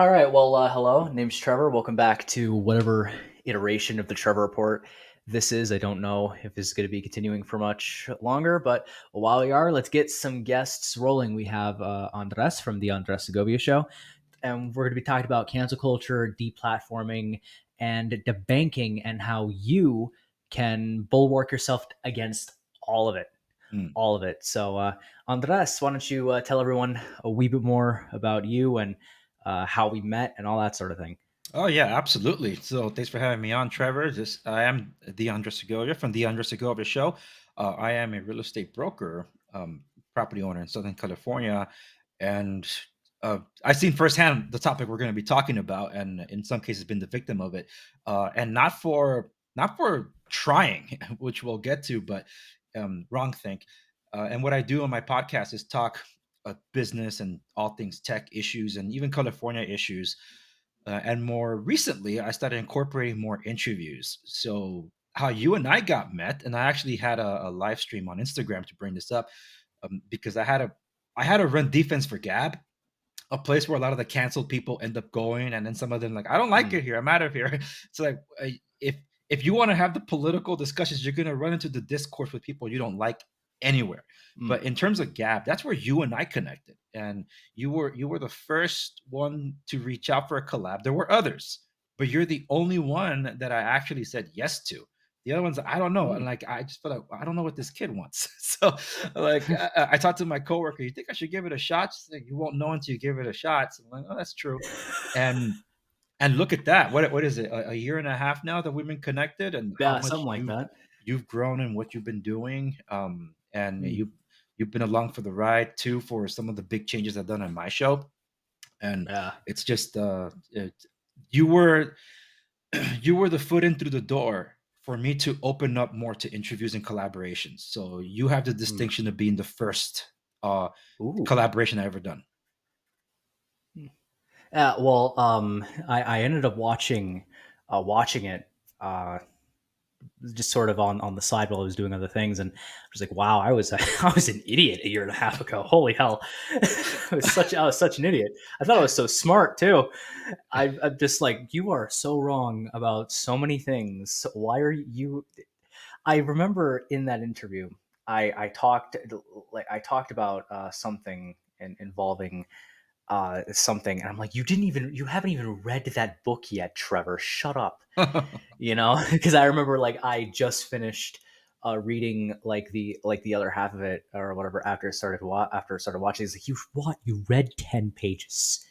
All right. Well, hello. Name's Trevor. Welcome back to whatever iteration of the Trevor Report this is. I don't know if this is going to be continuing for much longer, but while we are, let's get some guests rolling. We have Andres from the Andres Segovia Show, and we're going to be talking about cancel culture, deplatforming, and debanking, and how you can bulwark yourself against all of it. Mm. All of it. So, Andres, why don't you tell everyone a wee bit more about you and how we met and all that sort of thing? Oh yeah, absolutely. So thanks for having me on, Trevor. I am the Andres Segovia from the Andres Segovia Show. I am a real estate broker, property owner in Southern California, and I've seen firsthand the topic we're going to be talking about, and in some cases been the victim of it, and not for trying, which we'll get to, but wrong think. And what I do on my podcast is talk business and all things tech issues, and even California issues. And more recently, I started incorporating more interviews. So, how you and I got met, and I actually had a live stream on Instagram to bring this up, because I had to run defense for Gab, a place where a lot of the canceled people end up going, and then some of them like, I don't like Hmm. it here, I'm out of here. It's like, if you want to have the political discussions, you're going to run into the discourse with people you don't like anywhere. Hmm. But in terms of Gab, that's where you and I connected, and you were the first one to reach out for a collab. There were others, but you're the only one that I actually said yes to. The other ones, I don't know. Hmm. And like, I just feel like I don't know what this kid wants. So, like, I talked to my coworker. You think I should give it a shot? She's like, you won't know until you give it a shot. So I'm like, oh, that's true. And and look at that. What is it? A year and a half now that we've been connected, and how Yeah, something much like you've that. you've grown and what you've been doing. And Hmm. you've been along for the ride too for some of the big changes I've done on my show. And Yeah. it's just you were you were the foot in through the door for me to open up more to interviews and collaborations. So you have the Hmm. distinction of being the first uh Ooh. collaboration I ever done. Hmm. Yeah. Well, I ended up watching it. Uh, just sort of on the side while I was doing other things, and I was like, "Wow, I was I was an idiot a year and a half ago. Holy hell, I was such an idiot. I thought I was so smart too. I'm just like, you are so wrong about so many things. Why are you? I remember in that interview, I talked about something involving something, and I'm like, you haven't even read that book yet, Trevor. Shut up. Because I remember like I just finished reading like the other half of it or whatever after I started watching. He's like, you read 10 pages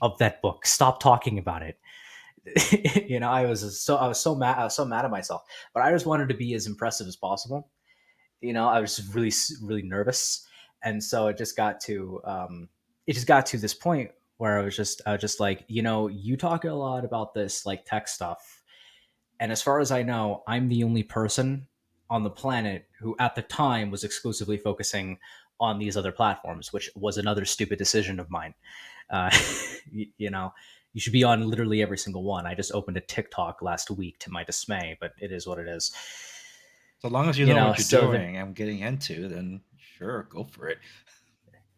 of that book. Stop talking about it. I was so mad at myself, but I just wanted to be as impressive as possible. I was just really nervous, and so it just got to this point where I was just like, you talk a lot about this like tech stuff, and as far as I know, I'm the only person on the planet who at the time was exclusively focusing on these other platforms, which was another stupid decision of mine. Uh, you know, you should be on literally every single one. I just opened a TikTok last week to my dismay, but it is what it is. So long as you You know know, what you're so the doing and getting into, then sure, go for it.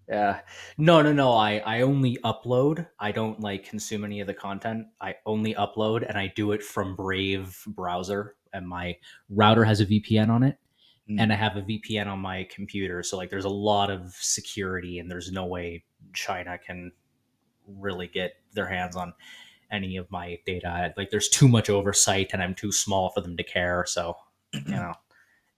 No, no, no. I only upload. I don't like consume any of the content. I only upload, and I do it from Brave browser, and my router has a VPN on it, and I Mm. have a VPN on my computer. So like, there's a lot of security, and there's no way China can really get their hands on any of my data. Like, there's too much oversight, and I'm too small for them to care. So, you know,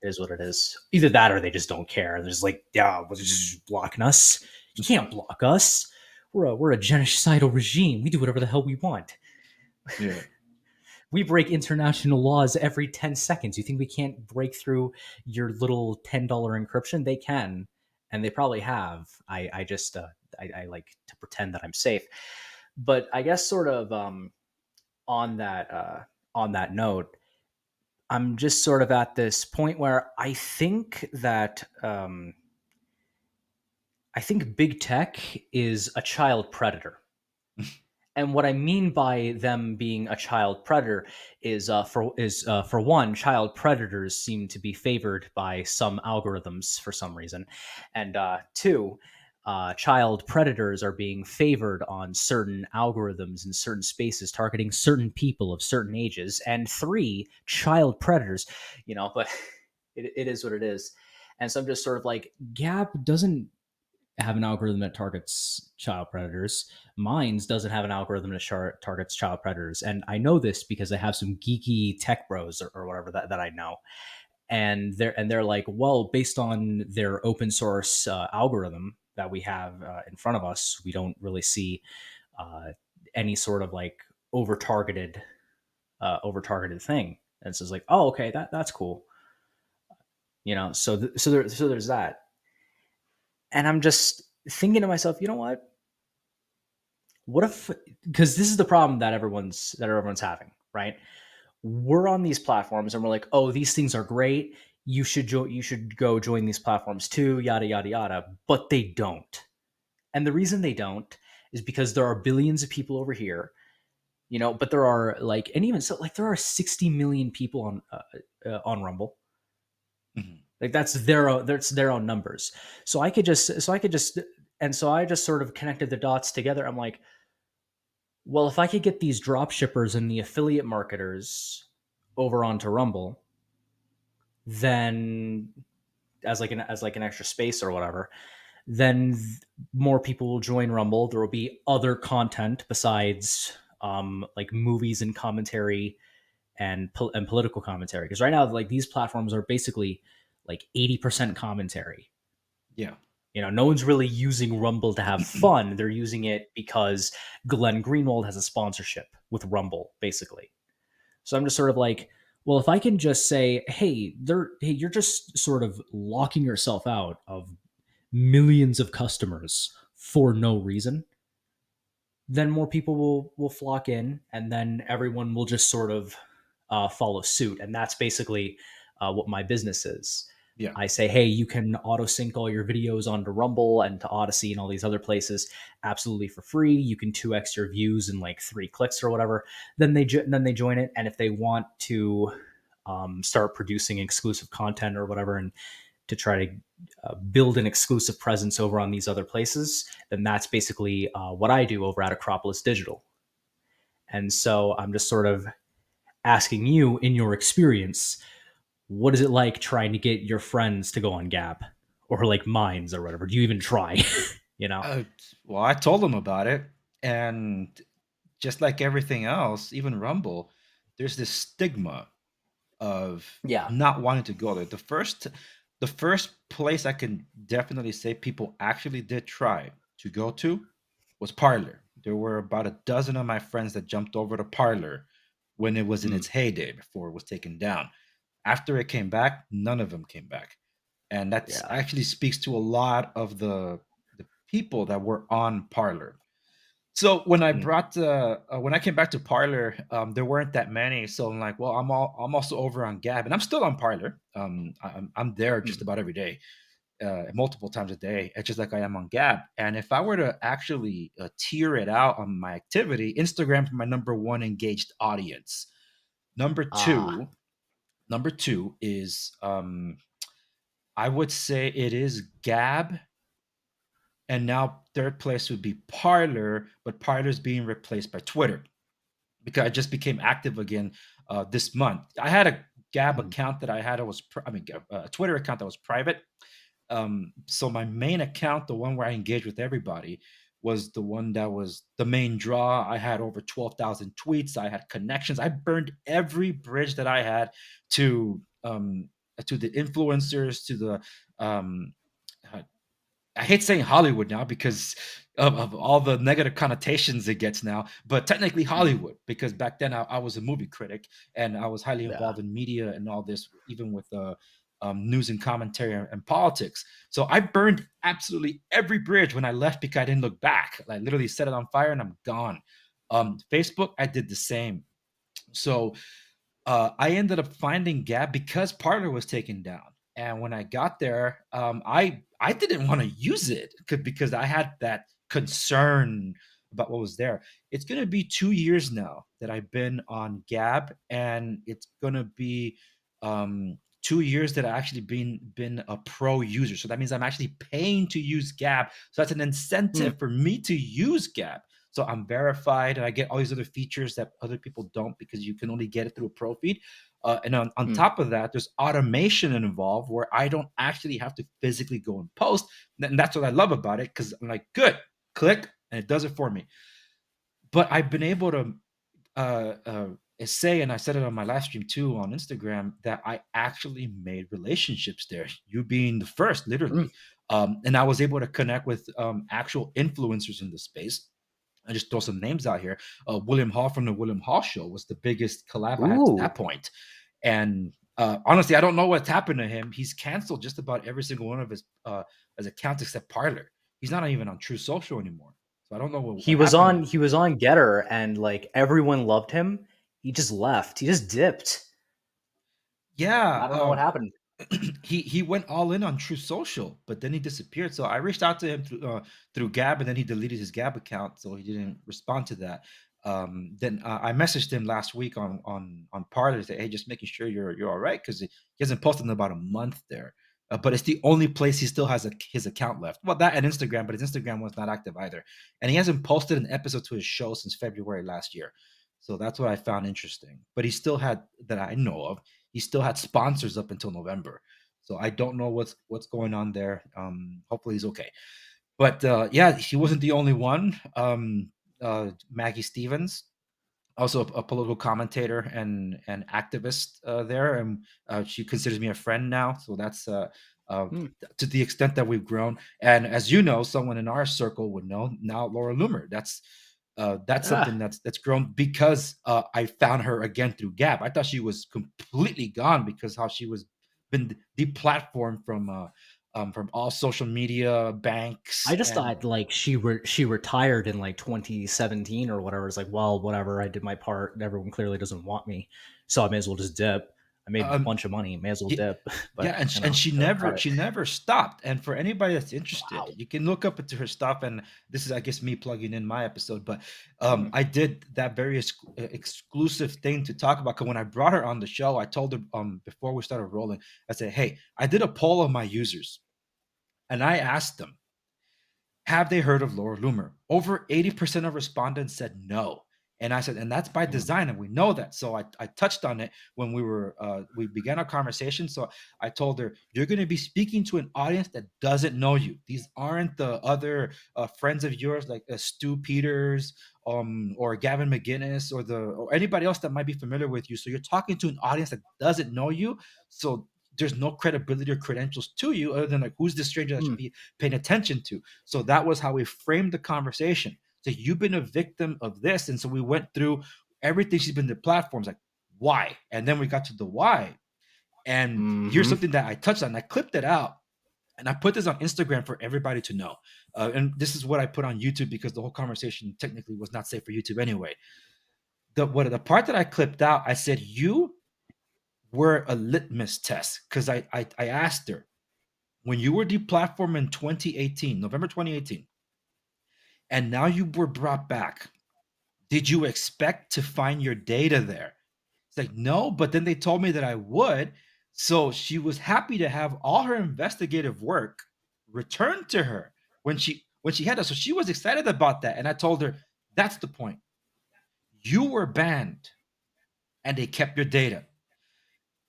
it is what it is. Either that, or they just don't care. They're just like, yeah, well, just blocking us. You can't block us. We're a genocidal regime. We do whatever the hell we want. Yeah. We break international laws every 10 seconds. You think we can't break through your little $10 encryption? They can, and they probably have. I like to pretend that I'm safe. But I guess sort of on that note, I'm just sort of at this point where I think big tech is a child predator. And what I mean by them being a child predator is, for one, child predators seem to be favored by some algorithms for some reason, and two, child predators are being favored on certain algorithms in certain spaces, targeting certain people of certain ages, and three, child predators, but it is what it is. And so I'm just sort of like, Gap doesn't have an algorithm that targets child predators. Mines doesn't have an algorithm that targets child predators. And I know this because I have some geeky tech bros or whatever that I know, and they're like, well, based on their open source algorithm that we have in front of us, we don't really see uh, any sort of like over targeted thing. And so it's like, oh, okay, that's cool, so there's that. And I'm just thinking to myself, you know what if, because this is the problem that everyone's having, right? We're on these platforms and we're like, oh, these things are great. You should go join these platforms too, yada yada yada. But they don't. And the reason they don't is because there are billions of people over here, but there are like, and even so, like there are 60 million people on Rumble. Mhm. Like that's their own numbers. So I just sort of connected the dots together. I'm like, well, if I could get these drop shippers and the affiliate marketers over onto Rumble, then as like an extra space or whatever, then more people will join Rumble. There will be other content besides like movies and commentary and political commentary. Because right now, like these platforms are basically like 80% commentary. Yeah. No one's really using Rumble to have fun. They're using it because Glenn Greenwald has a sponsorship with Rumble, basically. So I'm just sort of like, well, if I can just say, hey, you're just sort of locking yourself out of millions of customers for no reason, then more people will flock in, and then everyone will just sort of follow suit. And that's basically what my business is. Yeah. I say, hey, you can auto sync all your videos onto Rumble and to Odyssey and all these other places absolutely for free. You can 2x your views in like 3 clicks or whatever. Then they join it, and if they want to start producing exclusive content or whatever, and to try to build an exclusive presence over on these other places, then that's basically what I do over at Acropolis Digital. And so I'm just sort of asking you, in your experience, what is it like trying to get your friends to go on Gap or like Mines or whatever? Do you even try? you know? Uh, well, I told them about it, and just like everything else, even Rumble, there's this stigma of Yeah. not wanting to go there. The first place I can definitely say people actually did try to go to was Parlor. There were about a dozen of my friends that jumped over to Parlor when it was in Mm, its heyday before it was taken down. After it came back, none of them came back. And that's yeah. actually speaks to a lot of the people that were on Parlor. So Mm, when I came back to Parlor, there weren't that many. So I'm like, well, I'm also over on Gab, and I'm still on Parlor. I'm there just mm. about every day, multiple times a day, just like I am on Gab. And if I were to actually tier it out on my activity, Instagram's my number one engaged audience. Number Ah. two, number two is I would say it is Gab, and now third place would be Parlor, but Parlor's being replaced by Twitter because I just became active again this month. I had a Gab Mm, account that I had. It was a Twitter account that was private. So my main account, the one where I engaged with everybody, was the one that was the main draw. I had over 12,000 tweets. I had connections. I burned every bridge that I had to the influencers, to the um, uh, I hate saying Hollywood now because of all the negative connotations it gets now, but technically mm. Hollywood, because back then I was a movie critic and I was highly Yeah. involved in media and all this, even with news and commentary and politics. So I burned absolutely every bridge when I left because I didn't look back. I literally set it on fire and I'm gone. Facebook, I did the same. So I ended up finding Gap because Parler was taken down. And when I got there, I didn't want to use it because I had that concern about what was there. It's going to be 2 years now that I've been on Gab, and it's going to be 2 years that I actually been a pro user. So that means I'm actually paying to use Gab. So that's an Hmm. incentive for me to use Gab. So I'm verified and I get all these other features that other people don't because you can only get it through a pro feed. And on Hmm. top of that, there's automation involved where I don't actually have to physically go and post. And that's what I love about it because I'm like, good, click, and it does it for me. But I've been able to uh, uh, say, and I said it on my live stream too on Instagram, that I actually made relationships there. You being the first, Hmm. literally, and I was able to connect with actual influencers in the space. I just throw some names out here. William Hall from the William Hall Show was the biggest collab I had to Ooh. that point, and honestly, I don't know what's happened to him. He's canceled just about every single one of his accounts except Parler. He's not even on True Social anymore. So I don't know what happened to him. He was on Getter, and like everyone loved him. He just left. He just dipped. Yeah, I don't know what happened. he went all in on True Social, but then he disappeared. So I reached out to him through Gab, and then he deleted his Gab account, so he didn't respond to that. Then I messaged him last week on Parler, say, hey, just making sure you're all right because he hasn't posted in about a month there. But it's the only place he still has his account left. Well, that and Instagram, but his Instagram was not active either, and he hasn't posted an episode to his show since February last year. So that's what I found interesting. But he still had that I know of he still had sponsors up until November. So I don't know what's going on there. Hopefully he's okay. But yeah, he wasn't the only one. Maggie Stevens, also a political commentator and an activist there, and she considers me a friend now. So that's uh, Hmm. to the extent that we've grown. And as you know, someone in our circle would know now, Laura Loomer. That's something Ah, that's grown because I found her again through Gap. I thought she was completely gone because how she was been deplatformed from all social media banks I just and thought like she retired in like 2017 or whatever. It's like, well, whatever. I did my part. Everyone clearly doesn't want me, so I may as well just dip. I made a um, bunch of money. May as well yeah, dip. yeah, But you and know, to her credit. she never stopped. And for anybody that's interested, Wow. you can look up into her stuff. And this is, I guess, me plugging in my episode. But Hmm. I did that very exclusive thing to talk about. Because when I brought her on the show, I told her before we started rolling, I said, "Hey, I did a poll of my users, and I asked them." Have they heard of Laura Loomer? Over 80% of respondents said no. And I said, and that's by Hmm. design, and we know that. So I touched on it when we began our conversation. So I told her, you're going to be speaking to an audience that doesn't know you. These aren't the other friends of yours like Stu Peters, or Gavin McGinnis, or anybody else that might be familiar with you. So you're talking to an audience that doesn't know you. So there's no credibility or credentials to you other than like who's the stranger that should Hmm. be paying attention to. So that was how we framed the conversation. So you've been a victim of this. And so we went through everything she's been to platforms like why? And then we got to the why. And here's Hmm. something that I touched on. I clipped it out and I put this on Instagram for everybody to know. And this is what I put on YouTube because the whole conversation technically was not safe for YouTube anyway. The part that I clipped out, I said, you were a litmus test because I asked her when you were deplatformed in 2018, November 2018, and now you were brought back. Did you expect to find your data there? It's like, no, but then they told me that I would. So she was happy to have all her investigative work returned to her when she had it. So she was excited about that. And I told her, that's the point. You were banned and they kept your data.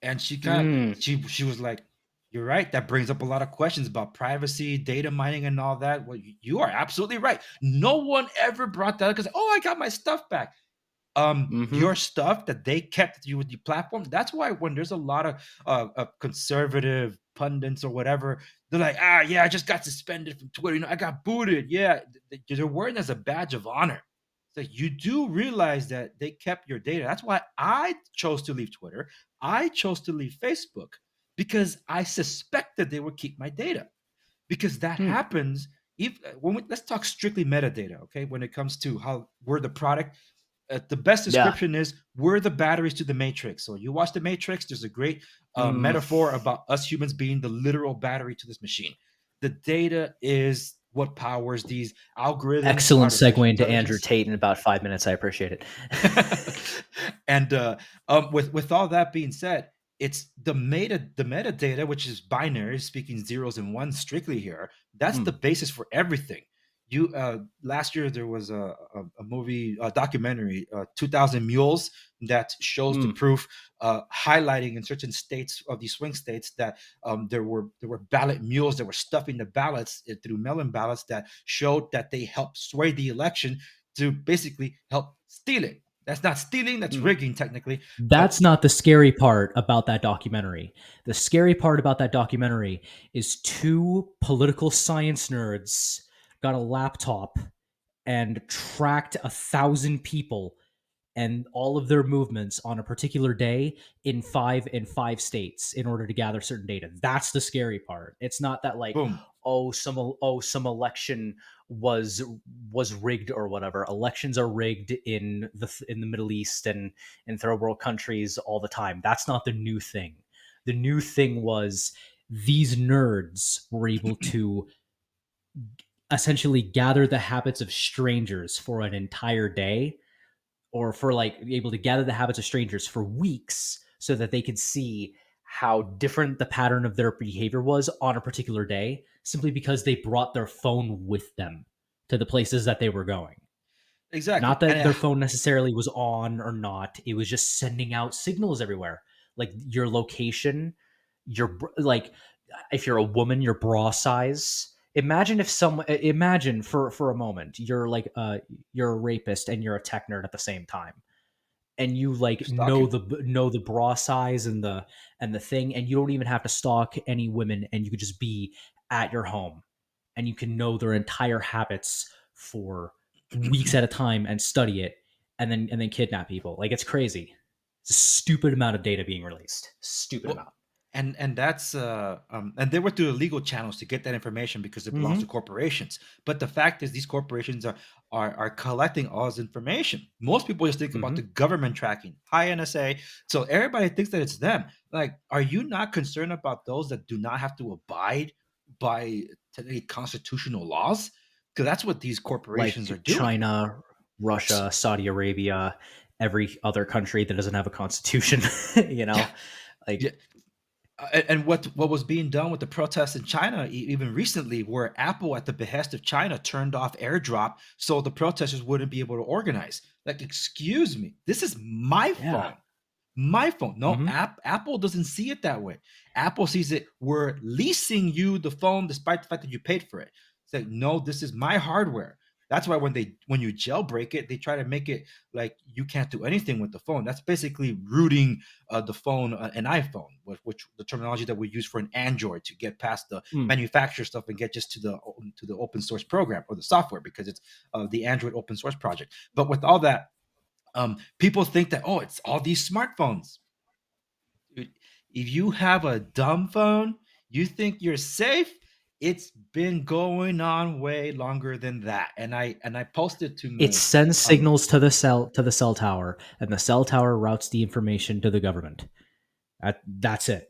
And Hmm. she was like, you're right. That brings up a lot of questions about privacy, data mining, and all that. Well, you are absolutely right. No one ever brought that up because, oh, I got my stuff back. Hmm. Your stuff that they kept you with the platform. That's why when there's a lot of conservative pundits or whatever, they're like, ah, yeah, I just got suspended from Twitter. I got booted. Yeah, they're wearing it as a badge of honor. So you do realize that they kept your data. That's why I chose to leave Twitter. I chose to leave Facebook because I suspected they would keep my data because that Hmm. happens. If let's talk strictly metadata, okay? When it comes to how we're the product, the best Yeah. description is we're the batteries to the matrix. So you watch the matrix, there's a great Hmm. metaphor about us humans being the literal battery to this machine. The data is what powers these algorithms, Excellent artificial segue into Andrew intelligence. Tate in about 5 minutes. I appreciate it. And with all that being said, it's the metadata, which is binary, speaking zeros and ones strictly here. That's the Mm, basis for everything. You last year there was a movie, a documentary, 2000 Mules, that shows the mm. proof, highlighting in certain states of these swing states that there were ballot mules that were stuffing the ballots through mail-in ballots that showed that they helped sway the election to basically help steal it. That's not stealing, that's Mm. rigging technically, but That's not the scary part about that documentary. The scary part about that documentary is two political science nerds got a laptop and tracked 1,000 people and all of their movements on a particular day in five states in order to gather certain data. That's the scary part. It's not that like boom. some election was was rigged or whatever. Elections are rigged in the Middle East and in third world countries all the time. That's not the new thing. The new thing was these nerds were able to essentially gather the habits of strangers for an entire day, or for like able to gather the habits of strangers for weeks so that they could see how different the pattern of their behavior was on a particular day, simply because they brought their phone with them to the places that they were going. Exactly. Not that their phone necessarily was on or not, it was just sending out signals everywhere, like your location, like if you're a woman, your bra size. Imagine for a moment you're a rapist and you're a tech nerd at the same time, and you like Stalking. know the bra size and the thing, and you don't even have to stalk any women, and you could just be at your home and you can know their entire habits for weeks at a time and study it, and then kidnap people. Like, it's crazy. It's a stupid amount of data being released. Stupid Well, amount. and that's and they were through the legal channels to get that information because it belongs to Mm-hmm. corporations. But the fact is, these corporations are collecting all this information. Most people just think about Mm-hmm. the government tracking, high NSA. So everybody thinks that it's them. Like, are you not concerned about those that do not have to abide by today constitutional laws? Because that's what these corporations are Like doing. China, Russia, Saudi Arabia, every other country that doesn't have a constitution. you Yeah, know, yeah. like And what was being done with the protests in China, even recently, where Apple, at the behest of China, turned off AirDrop so the protesters wouldn't be able to organize. Like, excuse me, this is my yeah. phone. My phone. No, Mm-hmm. Apple doesn't see it that way. Apple sees it, we're leasing you the phone despite the fact that you paid for it. It's like, no, this is my hardware. That's why when you jailbreak it, they try to make it like you can't do anything with the phone. That's basically rooting the phone, an iPhone, which the terminology that we use for an Android, to get past the Mm. manufacturer stuff and get just to the open source program or the software, because it's the Android open source project. But with all that, people think that, oh, it's all these smartphones. Dude, if you have a dumb phone, you think you're safe. It's been going on way longer than that. And I posted to It my sends um signals to the cell tower, and the cell tower routes the information to the government. That's it.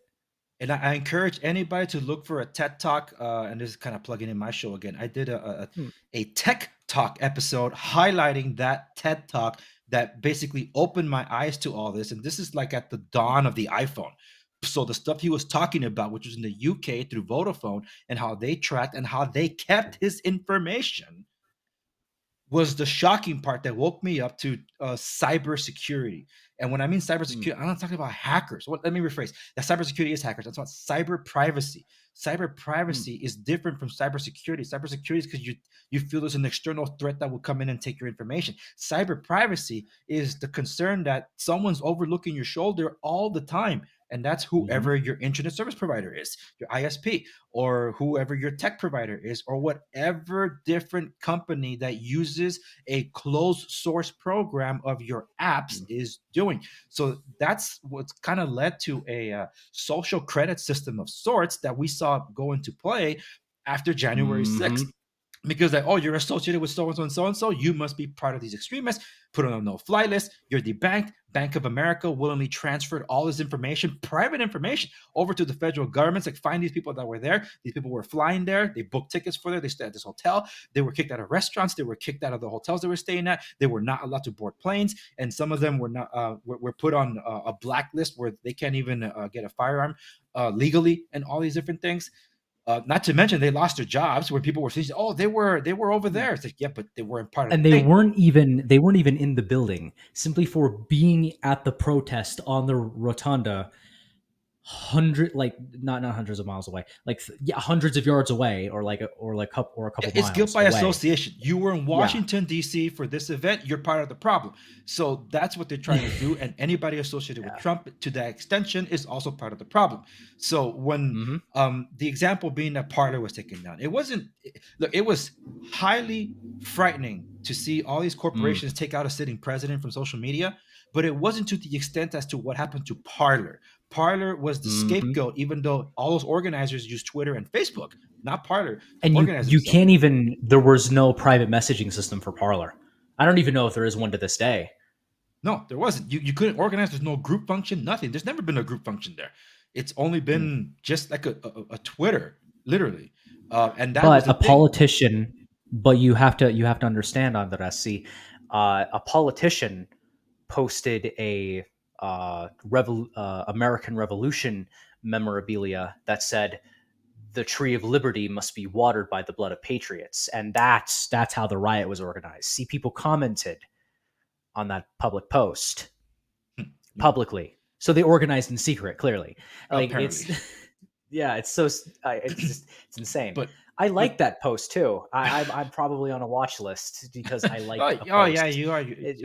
and I encourage anybody to look for a TED Talk. And this is kind of plugging in my show again. I did Mm. a Tech Talk episode highlighting that TED Talk that basically opened my eyes to all this. And this is like at the dawn of the iPhone. So the stuff he was talking about, which was in the UK through Vodafone, and how they tracked and how they kept his information, was the shocking part that woke me up to cybersecurity. And when I mean Mm. cybersecurity, I'm not talking about hackers. Let me rephrase. That cybersecurity is hackers. I'm talking about cyber privacy. Cyber Mm. privacy is different from cybersecurity. Cybersecurity is because you feel there's an external threat that will come in and take your information. Cyber privacy is the concern that someone's overlooking your shoulder all the time. And that's Mhm. whoever your internet service provider is, your ISP, or whoever your tech provider is, or whatever different company that uses a closed source program of your apps Mm. is doing. So that's what's kind of led to a social credit system of sorts that we saw go into play after January Mhm. 6th. because like, oh, you're associated with so and so and so and so, you must be part of these extremists. Put on a no-fly list. You're debanked. Bank of America willingly transferred all this information, private information, over to the federal governments. Like, find these people that were there. These people were flying there. They booked tickets for there. They stayed at this hotel. They were kicked out of restaurants. They were kicked out of the hotels they were staying at. They were not allowed to board planes, and some of them were not were put on a blacklist where they can't even get a firearm legally, and all these different things. Not to mention they lost their jobs where people were saying, "Oh, they were over there." It's like, yeah, but they weren't part of the And thing. they weren't even in the building simply for being at the protest on the rotunda, like not hundreds of miles away, like yeah, hundreds of yards away, or a Yeah, couple it's guilt miles by away. association. You were in Yeah, Washington D.C. for this event. You're part of the problem. So that's what they're trying to do. And anybody associated with yeah. Trump, to that extension, is also part of the problem. So when Hmm. the example being that Parler was taken down, it wasn't. Look, it was highly frightening to see all these Mm. corporations take out a sitting president from social media, but it wasn't to the extent as to what happened to Parler. Parler was the Hmm. scapegoat, even though all those organizers used Twitter and Facebook, not Parler, to And organize you themselves. can't even. There was no private messaging system for Parler. I don't even know if there is one to this day. No, there wasn't. You couldn't organize. There's no group function. Nothing. There's never been a group function there. It's only Mm. been just like a Twitter, literally, and that was But the thing. you have to understand, Andres. See, a politician posted a American Revolution memorabilia that said the tree of liberty must be watered by the blood of patriots, and that's how the riot was organized. See, people commented on that public post Yeah, publicly, so they organized in secret. Clearly, like apparently, it's yeah, it's so it's insane. but I with like that post too. I'm probably on a watch list because I oh, liked a oh yeah, post. you are. It,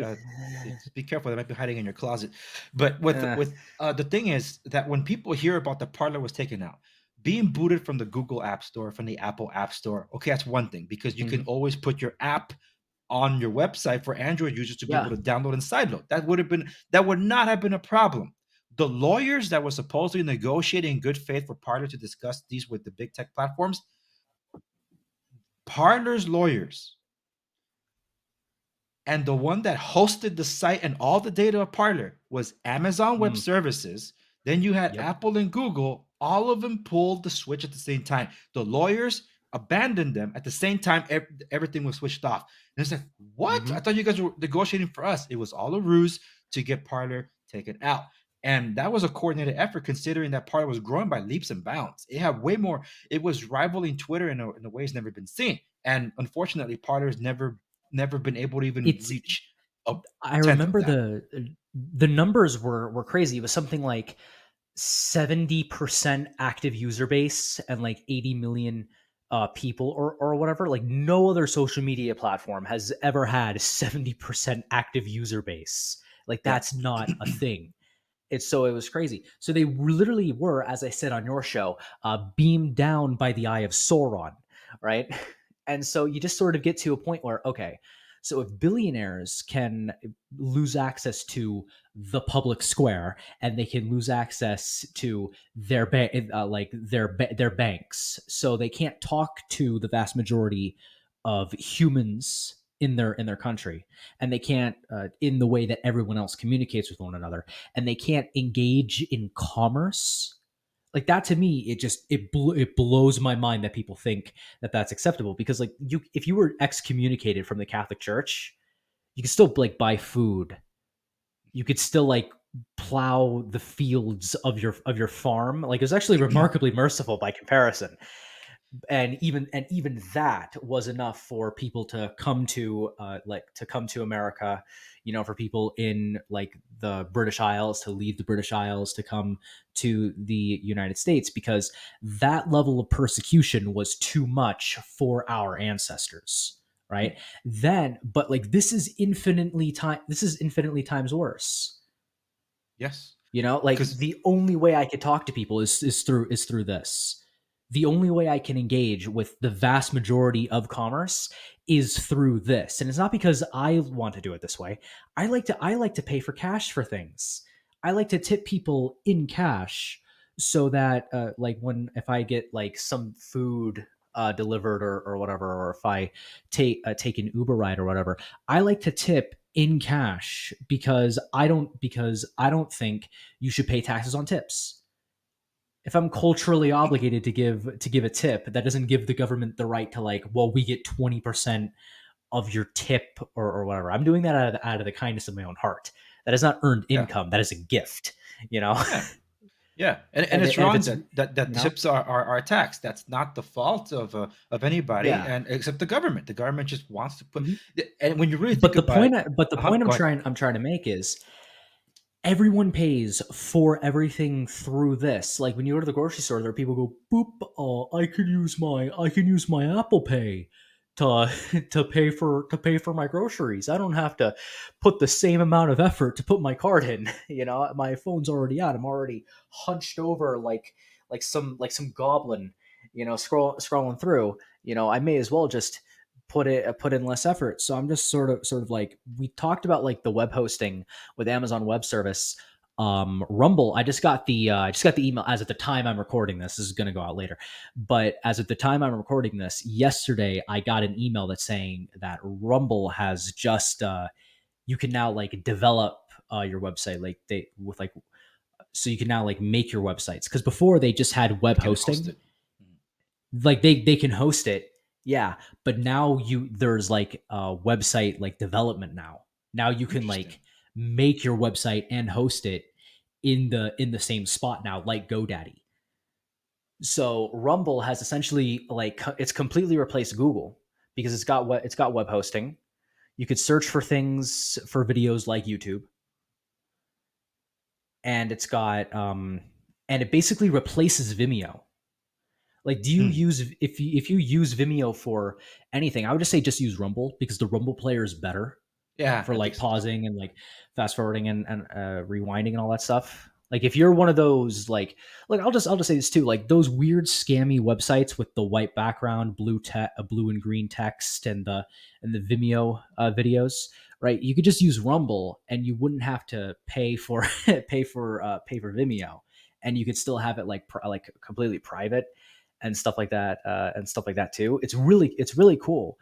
Just be careful; they might be hiding in your closet. But uh, the thing is that when people hear about the Parler was taken out, being booted from the Google App Store, from the Apple App Store, okay, that's one thing because you can mhm. always put your app on your website for Android users to be able Yeah. to download and sideload. That would not have been a problem. The lawyers that were supposedly negotiating in good faith for Parler to discuss these with the big tech platforms, Parler's lawyers and the one that hosted the site and all the data of Parler was Amazon Web Mm. Services. Then you had Yep. Apple and Google. All of them pulled the switch at the same time. The lawyers abandoned them at the same time. Everything was switched off. And it's like, what? I Hmm. thought you guys were negotiating for us. It was all a ruse to get Parler taken out. And that was a coordinated effort, considering that Parler was growing by leaps and bounds. It had way more. It was rivaling Twitter in a way it's never been seen. And unfortunately, Parler has never been able to even It's reach a I tenth of remember that. the numbers were crazy. It was something like 70% active user base and like 80 million people or whatever. Like no other social media platform has ever had 70% active user base. Like Yeah. that's not a thing. It was crazy. So they literally were, as I said on your show, beamed down by the eye of Sauron, right? And so you just sort of get to a point where, okay, so if billionaires can lose access to the public square and they can lose access to their banks, so they can't talk to the vast majority of humans in their country, and they can't in the way that everyone else communicates with one another, and they can't engage in commerce like that. To me it blows my mind that people think that that's acceptable, because like you if you were excommunicated from the Catholic Church, you could still like buy food, you could still like plow the fields of your farm. Like it was actually remarkably merciful by comparison, and even that was enough for people to come to to come to America, for people in like the British Isles to leave the British Isles to come to the United States, because that level of persecution was too much for our ancestors, right? Then but like this is infinitely times worse. Yes. Like Because the only way I could talk to people is through this. The only way I can engage with the vast majority of commerce is through this. And it's not because I want to do it this way. I like to pay for cash for things. I like to tip people in cash so that like when if I get like some food delivered or whatever, or if I take an Uber ride or whatever, I like to tip in cash because I don't think you should pay taxes on tips. If I'm culturally obligated to give a tip, that doesn't give the government the right to like, well, we get 20% of your tip or whatever. I'm doing that out of the kindness of my own heart. That is not earned Yeah, income. That is a gift, you know. yeah, yeah. And and it's and if wrong it's that you know, tips are taxed. That's not the fault of anybody, yeah. and except the government. The government just wants to put. Mhm. And when you really think about it, But the point go ahead. I'm trying to make is everyone pays for everything through this. Like when you go to the grocery store, there are people who go boop. I can use my Apple Pay to to pay for my groceries. I don't have to put the same amount of effort to put my card in. You know, my phone's already out. I'm already hunched over like some goblin. You know, scrolling through. You know, I may as well just put in less effort. So I'm just sort of like we talked about like the web hosting with Amazon Web Service. Rumble, I just got the email as at the time I'm recording this. This is going to go out later, but as at the time I'm recording this, yesterday I got an email that's saying that Rumble has just you can now like develop your website like they with like so you can now like make your websites because before they just had They web can host hosting it. Mhm. like they can host it, yeah, but now you there's like website like development now you can Interesting. like make your website and host it in the same spot now like GoDaddy. So Rumble has essentially like it's completely replaced Google because it's got web hosting. You could search for things for videos like YouTube, and it's got and it basically replaces Vimeo. Like, do you Hmm. use if you use Vimeo for anything? I would just say just use Rumble because the Rumble player is better Yeah, for I think like so too. pausing and like fast forwarding and rewinding and all that stuff. Like if you're one of those like I'll just say this too, like those weird scammy websites with the white background, blue and green text and the Vimeo videos, right? You could just use Rumble and you wouldn't have to pay for pay for Vimeo, and you could still have it like like completely private and stuff like that too. It's really cool.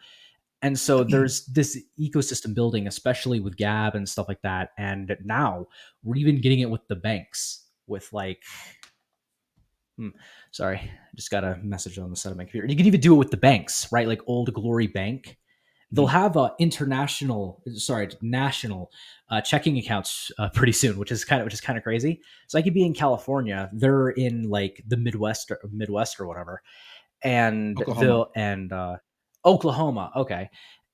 And so there's this ecosystem building, especially with Gab and stuff like that. And now we're even getting it with the banks, with like, hmm, sorry, I just got a message on the side of my computer. You can even do it with the banks, right? Like Old Glory Bank. They'll Mhm. have national checking accounts pretty soon, which is kind of crazy. So I could be in California, they're in like the Midwest or whatever, and Oklahoma. Oklahoma. Okay,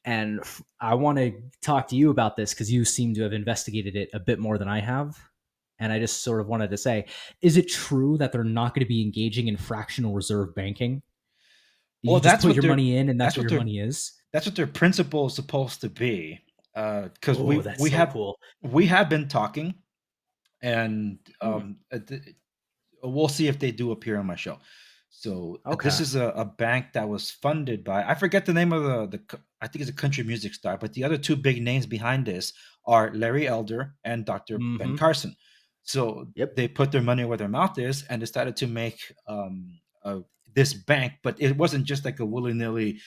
and I want to talk to you about this because you seem to have investigated it a bit more than I have. And I just sort of wanted to say, is it true that they're not going to be engaging in fractional reserve banking? Well, You just put your money in, and that's that's what what your their money is. principle is supposed to be. Because Oh, that's so cool. we have been talking, and Hmm. we'll see if they do appear on my show. So this Okay. is a bank that was funded by, I forget the name of I think it's a country music star, but the other two big names behind this are Larry Elder and Dr. Ben Mm-hmm. Carson. So Yep. they put their money where their mouth is and decided to make this bank, but it wasn't just like a willy-nilly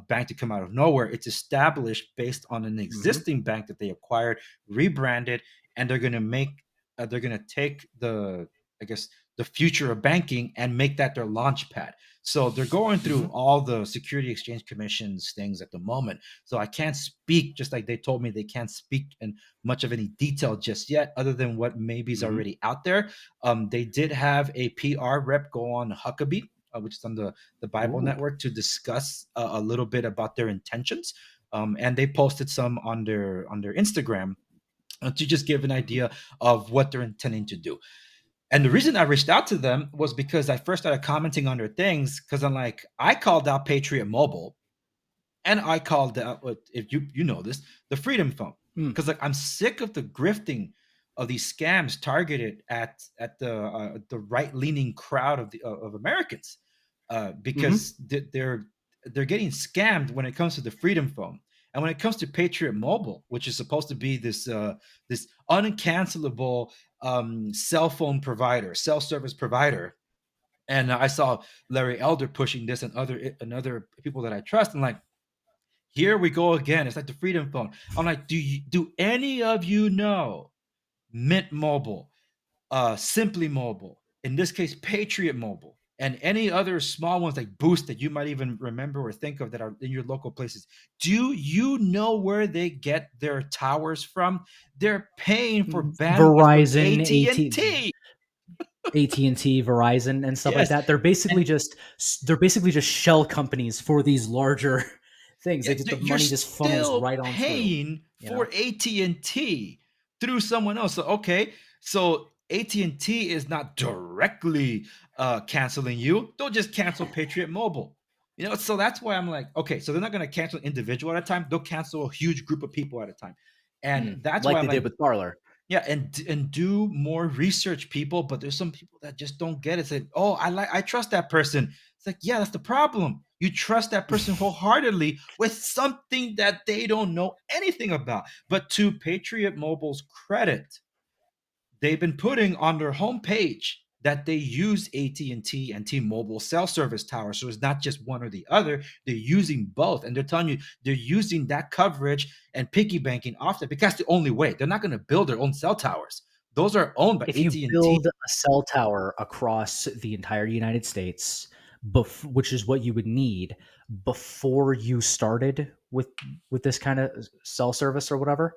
bank to come out of nowhere. It's established based on an Mm-hmm. existing bank that they acquired, rebranded, and they're going to take the, I guess, the future of banking and make that their launch pad. So they're going through Mm-hmm. all the Security Exchange Commission's things at the moment. So I can't speak, just like they told me they can't speak in much of any detail just yet, other than what maybe is Mm-hmm. already out there. They did have a PR rep go on Huckabee, which is on the Bible Ooh. Network, to discuss a little bit about their intentions. And they posted some on their Instagram to just give an Mm-hmm. idea of what they're intending to do. And the reason I reached out to them was because I first started commenting on their things because I'm like, I called out Patriot Mobile and I called out, if you know this, the Freedom Phone, Mm. because like I'm sick of the grifting of these scams targeted at the right leaning crowd of Americans, Mm-hmm. because they're getting scammed when it comes to the Freedom Phone. And when it comes to Patriot Mobile, which is supposed to be this uncancelable cell phone provider, cell service provider, And I saw Larry Elder pushing this and other people that I trust. And like, here we go again. It's like the Freedom Phone. I'm like, do any of you know Mint Mobile, Simply Mobile, in this case, Patriot Mobile, and any other small ones like Boost that you might even remember or think of that are in your local places? Do you know where they get their towers from? They're paying for bandwidth from Verizon, AT&T. AT&T, Verizon, and stuff like Yes, that. and They're basically just shell companies for these larger things. yeah, They just the you're money just funnels still right on through. paying You know. for AT&T through someone else. So okay, so AT&T is not directly canceling you. They'll just cancel Patriot Mobile. You know, so that's why I'm like, okay, so they're not going to cancel an individual at a time. They'll cancel a huge group of people at a time. And that's why Like I'm they did like, with Parlor. yeah, and do more research, people. But there's some people that just don't get it. Say, oh, I trust that person. It's like, yeah, that's the problem. You trust that person wholeheartedly with something that they don't know anything about. But to Patriot Mobile's credit, they've been putting on their homepage that they use AT&T and T-Mobile cell service towers. So it's not just one or the other. They're using both. And they're telling you they're using that coverage and piggy banking off that because that's the only way. They're not going to build their own cell towers. Those are owned by If you AT&T. build a cell tower across the entire United States, which is what you would need before you started with this kind of cell service or whatever,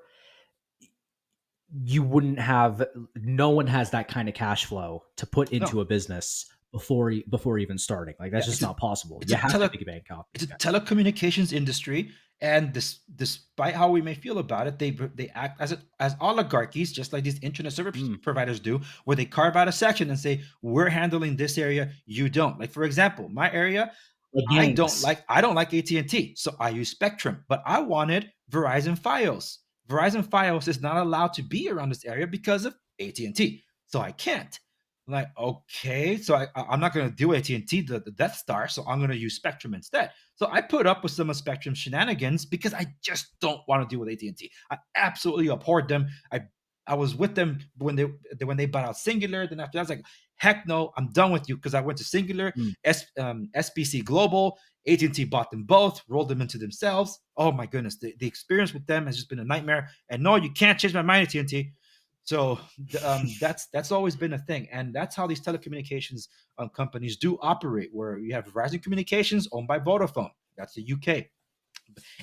you wouldn't have no one has that kind of cash flow to put No, into a business before even starting. Like yeah, that's just not possible. it's You a have to piggy bank off it's these a guys. telecommunications industry, and despite how we may feel about it, they act as oligarchies, just like these internet service Mm. providers do, where they carve out a section and say we're handling this area, you don't. Like for example, my area, Like gangs. I don't like AT&T, so I use Spectrum, but I wanted Verizon Fios. Verizon Fios is not allowed to be around this area because of AT&T, so I can't. I'm like, okay, so I'm not going to do AT&T, the Death Star, so I'm going to use Spectrum instead. So I put up with some of Spectrum shenanigans because I just don't want to deal with AT&T. I absolutely abhorred them. I was with them when they bought out Singular. Then after that, I was like, heck no, I'm done with you because I went to Singular, Mm, SBC Global, AT&T bought them both, rolled them into themselves. Oh my goodness, the experience with them has just been a nightmare. And no, you can't change my mind, AT&T. So that's always been a thing, and that's how these telecommunications companies do operate. Where you have Verizon Communications owned by Vodafone, that's the UK,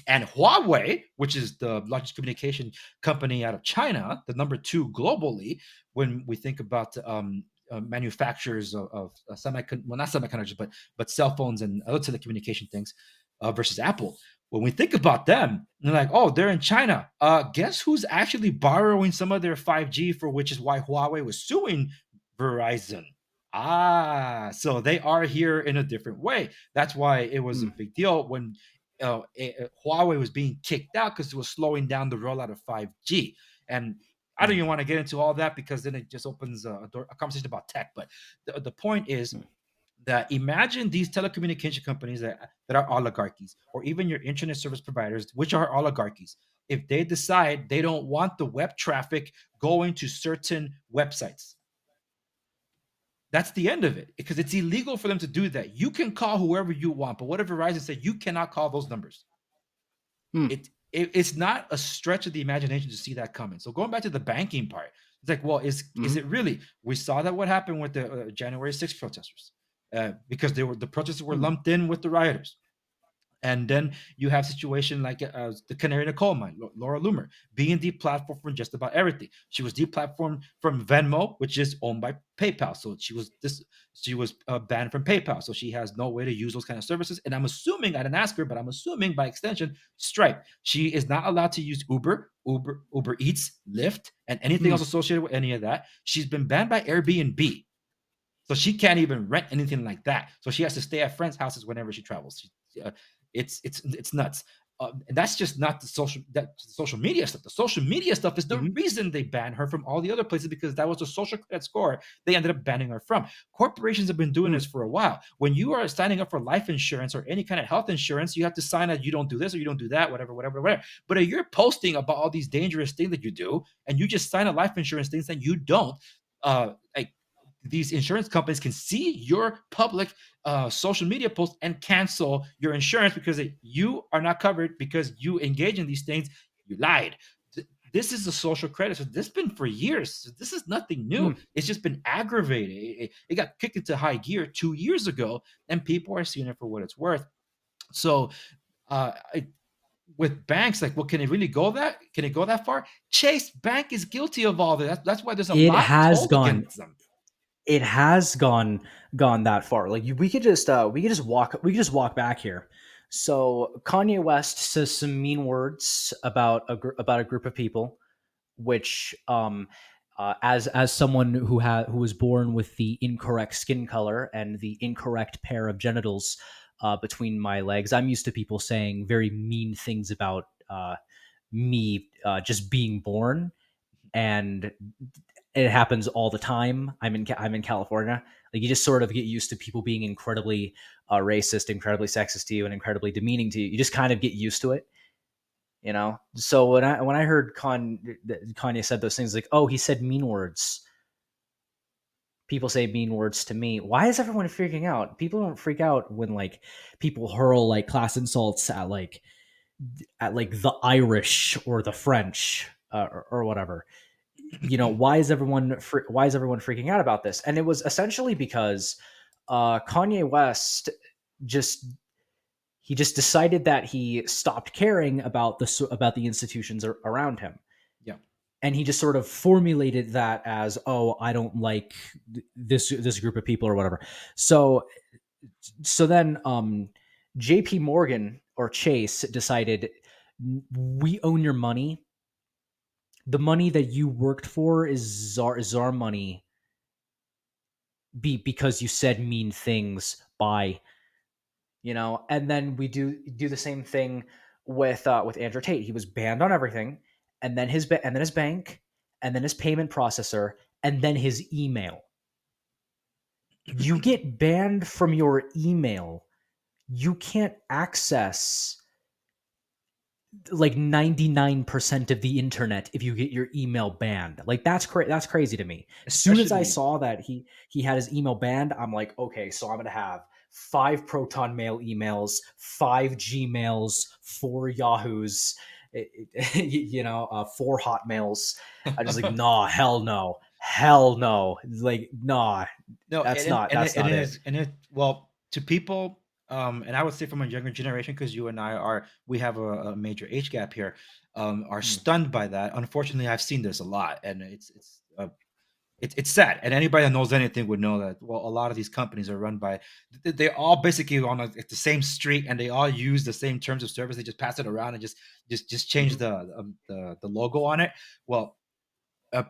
and Huawei, which is the largest communication company out of China, the number two globally when we think about manufacturers of well, not semiconductors, but cell phones and other telecommunication things versus Apple. When we think about them, they're like, oh, they're in China. Guess who's actually borrowing some of their 5G, for which is why Huawei was suing Verizon. Ah, so they are here in a different way. That's why it was a mm, big deal when Huawei was being kicked out because it was slowing down the rollout of 5G. And I don't mm, even want to get into all that because then it just opens a conversation about tech. But the point is mm. that imagine these telecommunication companies that are oligarchies, or even your internet service providers, which are oligarchies. If they decide they don't want the web traffic going to certain websites, that's the end of it because it's illegal for them to do that. You can call whoever you want, but what if Verizon said you cannot call those numbers? Mm, It's not a stretch of the imagination to see that coming. So going back to the banking part, it's like, well, is mhm, it really? We saw that what happened with the January 6th protesters, because the protesters were mm, lumped in with the rioters. And then you have situation like the canary in the coal mine, Laura Loomer, being deplatformed from just about everything. She was deplatformed from Venmo, which is owned by PayPal. So she was banned from PayPal. So she has no way to use those kind of services. And I'm assuming, I didn't ask her, but I'm assuming by extension, Stripe. She is not allowed to use Uber Eats, Lyft, and anything else mm, associated with any of that. She's been banned by Airbnb. So she can't even rent anything like that. So she has to stay at friends' houses whenever she travels. It's nuts. And that's just not the social media stuff. The social media stuff is the mhm, reason they banned her from all the other places because that was the social credit score they ended up banning her from. Corporations have been doing mm, this for a while. When you are signing up for life insurance or any kind of health insurance, you have to sign that you don't do this or you don't do that, whatever, whatever, whatever. But if you're posting about all these dangerous things that you do, and you just sign a life insurance things that you don't, like these insurance companies can see your public social media posts and cancel your insurance because you are not covered because you engage in these things. You lied. This is a social credit. So this has been for years. So this is nothing new. Mm. It's just been aggravated. It got kicked into high gear 2 years ago, and people are seeing it for what it's worth. So I, with banks, like, what can it really go that? Can it go that far? Chase Bank is guilty of all that. That's why there's a It lot has told gone. against them. It has gone that far. Like we could just walk back here. So Kanye West says some mean words about about a group of people, which as someone who was born with the incorrect skin color and the incorrect pair of genitals between my legs, I'm used to people saying very mean things about me just being born, and it happens all the time. I'm in California. Like you just sort of get used to people being incredibly racist, incredibly sexist to you, and incredibly demeaning to you. You just kind of get used to it, you know. So when I heard Kanye said those things, like, oh, he said mean words. People say mean words to me. Why is everyone freaking out? People don't freak out when like people hurl like class insults at like the Irish or the French or whatever. You know, why is everyone freaking out about this? And it was essentially because Kanye West just he just decided that he stopped caring about the institutions around him, Yeah. and he just sort of formulated that as, oh, I don't like this group of people or whatever. So then JP Morgan or Chase decided, we own your money. The money that you worked for is our money, because you said mean things by, you know. And then we do the same thing with Andrew Tate. He was banned on everything, and then his bank, and then his payment processor, and then his email. You get banned from your email, you can't access like 99% of the internet if you get your email banned. Like that's crazy to me. Soon as I Especially, saw that he had his email banned, I'm like, okay, so I'm going to have 5 Proton Mail emails, 5 Gmails, 4 Yahoos, you know, 4 Hotmails. I just like, nah, hell no. Hell no. Like, nah, no, that's not it. and it well, to people, and I would say from a younger generation, because you and I are, we have a major age gap here, are Hmm. stunned by that. Unfortunately, I've seen this a lot, and it's sad. And anybody that knows anything would know that. Well, a lot of these companies are run by, they're all basically on the same street, and they all use the same terms of service. They just pass it around and just change Hmm. the logo on it. Well,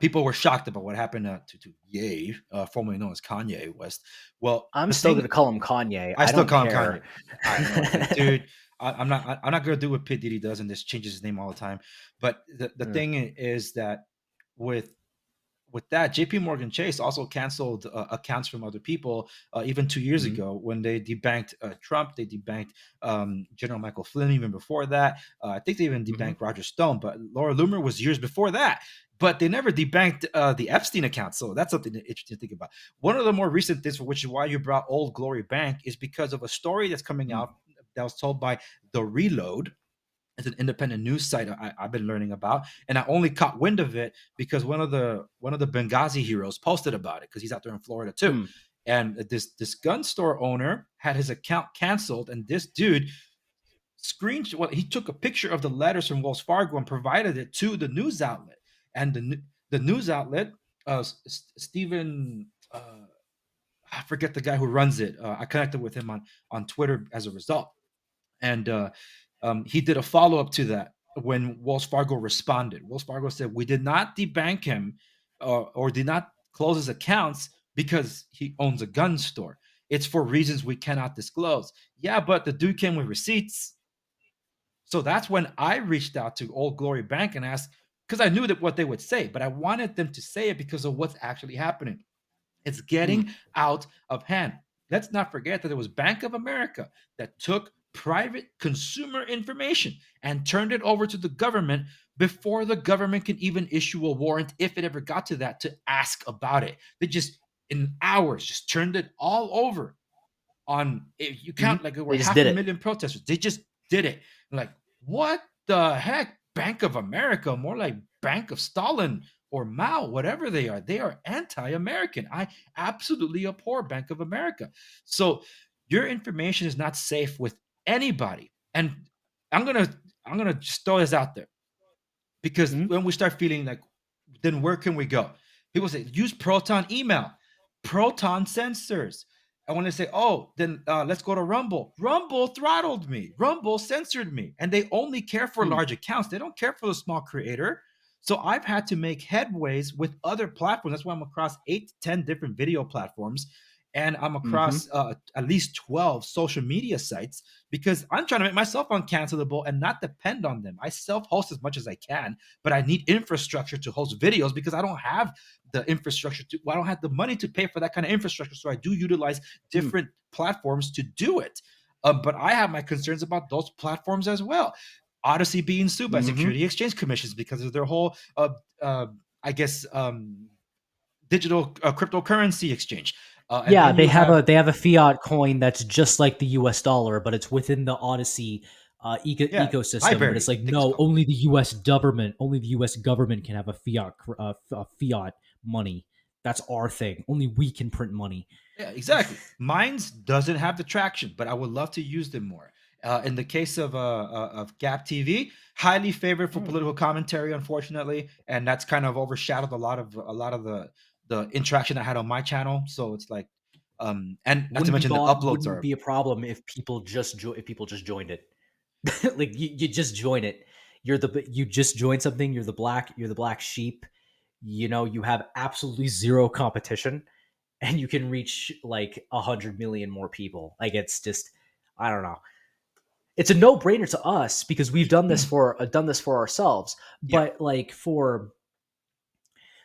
people were shocked about what happened to Ye, formerly known as Kanye West. Well, I'm the still going thing, to call him Kanye. I I still don't call him care. Kanye. I know, dude. I'm not gonna do what P Diddy does and just changes his name all the time. But the Mm, thing is that with that, JP Morgan Chase also canceled accounts from other people even 2 years mhm, ago when they debanked Trump. They debanked General Michael Flynn even before that. I think they even mhm, debanked Roger Stone, but Laura Loomer was years before that. But they never debanked the Epstein account. So that's something interesting to think about. One of the more recent things, for which is why you brought Old Glory Bank, is because of a story that's coming mm, out that was told by The Reload. It's an independent news site I've been learning about, and I only caught wind of it because one of the Benghazi heroes posted about it because he's out there in Florida too. mm, And this gun store owner had his account canceled, and this dude screenshot. Well, he took a picture of the letters from Wells Fargo and provided it to the news outlet, and the news outlet, Stephen. I forget the guy who runs it. I connected with him on Twitter as a result, and he did a follow up to that when Wells Fargo responded. Wells Fargo said, "We did not debank him or did not close his accounts because he owns a gun store. It's for reasons we cannot disclose." Yeah, but the dude came with receipts. So that's when I reached out to Old Glory Bank and asked, because I knew that what they would say, but I wanted them to say it because of what's actually happening. It's mm, getting out of hand. Let's not forget that it was Bank of America that took private consumer information and turned it over to the government before the government can even issue a warrant, if it ever got to that, to ask about it. They just in hours, just turned it all over on if you Hmm. count like over They just half did a it. million protesters. They just did it. Like, what the heck? Bank of America, more like Bank of Stalin or Mao, whatever they are. They are anti-American. I absolutely abhor Bank of America. So your information is not safe with anybody. And I'm gonna I'm gonna just throw this out there because Hmm. when we start feeling like, then where can we go? People say use Proton email, Proton sensors. I want to say, oh, then let's go to Rumble. Rumble throttled me. Rumble censored me, and they only care for Mm. large accounts. They don't care for the small creator. So I've had to make headways with other platforms. That's why I'm across 8 to 10 different video platforms, and I'm across Hmm. at least 12 social media sites because I'm trying to make myself uncancelable and not depend on them. I self-host as much as I can, but I need infrastructure to host videos because I don't have the infrastructure to, well, I don't have the money to pay for that kind of infrastructure. So I do utilize Mm. different platforms to do it. But I have my concerns about those platforms as well. Odyssey being sued by Hmm. security exchange commissions because of their whole, uh, I guess, digital cryptocurrency exchange. And Yeah, then you have, they have a fiat coin that's just like the U.S. dollar, but it's within the Odyssey yeah, ecosystem. But it's Library, like I think it's no, called. only the U.S. government can have a fiat money. That's our thing. Only we can print money. Yeah, exactly. Mines doesn't have the traction, but I would love to use them more. In the case of Gap TV, highly favored for Mm. political commentary, unfortunately, and that's kind of overshadowed a lot of the interaction I had on my channel. So it's like, and not to mention the uploads Wouldn't are, be a problem if if people just joined it. Like you just join it. You just join something. You're the black sheep. You know, you have absolutely zero competition, and you can reach like 100 million more people. Like it's just, I don't know. It's a no brainer to us because we've done this for ourselves. yeah, But like for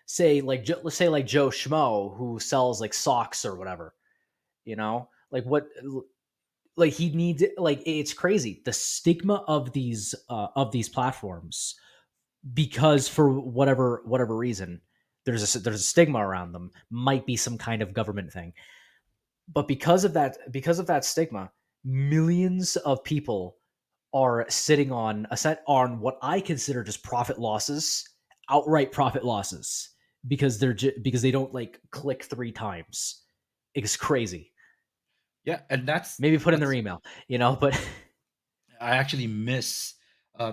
let's say like Joe Schmo who sells like socks or whatever, you know, like what like he needs like it's crazy the stigma of these platforms because for whatever reason there's a stigma around them might be some kind of government thing, but because of that stigma millions of people are sitting on a set on what I consider just profit losses, outright profit losses, because because they don't like click 3 times. It's crazy. yeah, and that's Maybe put in their what's email, you know, but I actually miss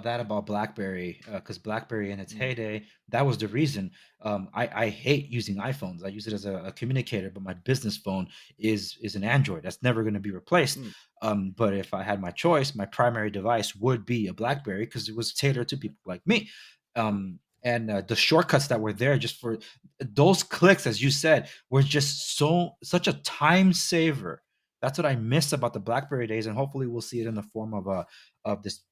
that about BlackBerry because BlackBerry in its mm, heyday, that was the reason. I hate using iPhones. I use it as a communicator, but my business phone is an Android. That's never going to be replaced. mm, But if I had my choice, my primary device would be a BlackBerry because it was tailored to people like me. And the shortcuts that were there just for those clicks, as you said, were just such a time saver. That's what I miss about the BlackBerry days, and hopefully we'll see it in the form of this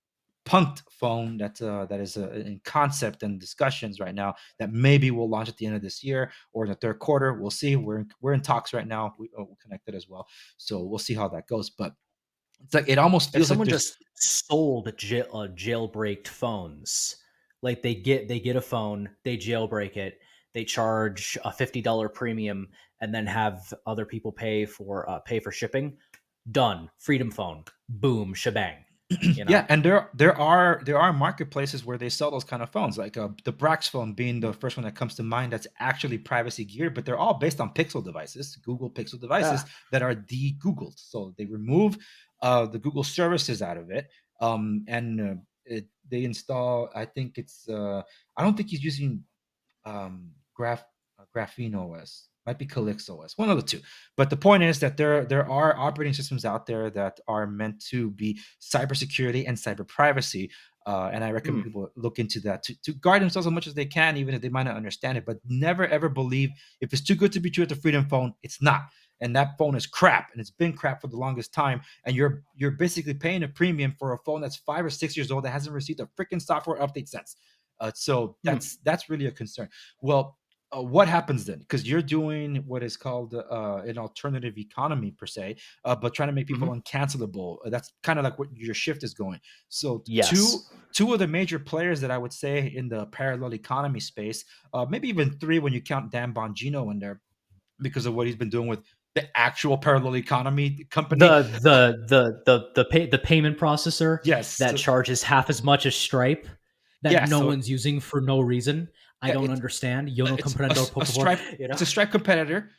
punked phone that is in concept and discussions right now that maybe we'll launch at the end of this year or in the third quarter. We'll see. We're in talks right now. We're connected as well, so we'll see how that goes. But it's like it almost if feels like someone there's just sold jailbreaked phones, like they get a phone, they jailbreak it, they charge a $50 premium, and then have other people pay for shipping. Done. Freedom phone. Boom. Shebang. You yeah, know. and there are marketplaces where they sell those kind of phones, like the Brax phone being the first one that comes to mind. That's actually privacy geared, but they're all based on Pixel devices, Google Pixel devices Ah. that are de-Googled. So they remove the Google services out of it, and they install. I think it's. I don't think he's using Graphene OS. Might be Calyx OS, one of the two. But the point is that there are operating systems out there that are meant to be cybersecurity and cyber privacy. And I recommend Mm. people look into that to guard themselves as much as they can, even if they might not understand it. But never ever believe if it's too good to be true at the Freedom Phone, it's not. And that phone is crap, and it's been crap for the longest time. And you're basically paying a premium for a phone that's 5 or 6 years old that hasn't received a freaking software update since. So Mm. that's really a concern. Well, what happens then? Because you're doing what is called an alternative economy per se, but trying to make people Hmm. uncancelable. That's kind of like what your shift is going. So two Yes. two of the major players that I would say in the parallel economy space, maybe even three when you count Dan Bongino in there, because of what he's been doing with the actual parallel economy company. The payment processor Yes, that charges half as much as Stripe that yeah. no So one's using for no reason. I yeah, don't understand. Yo no comprendo, por a favor. Stripe. You know. It's a Stripe competitor,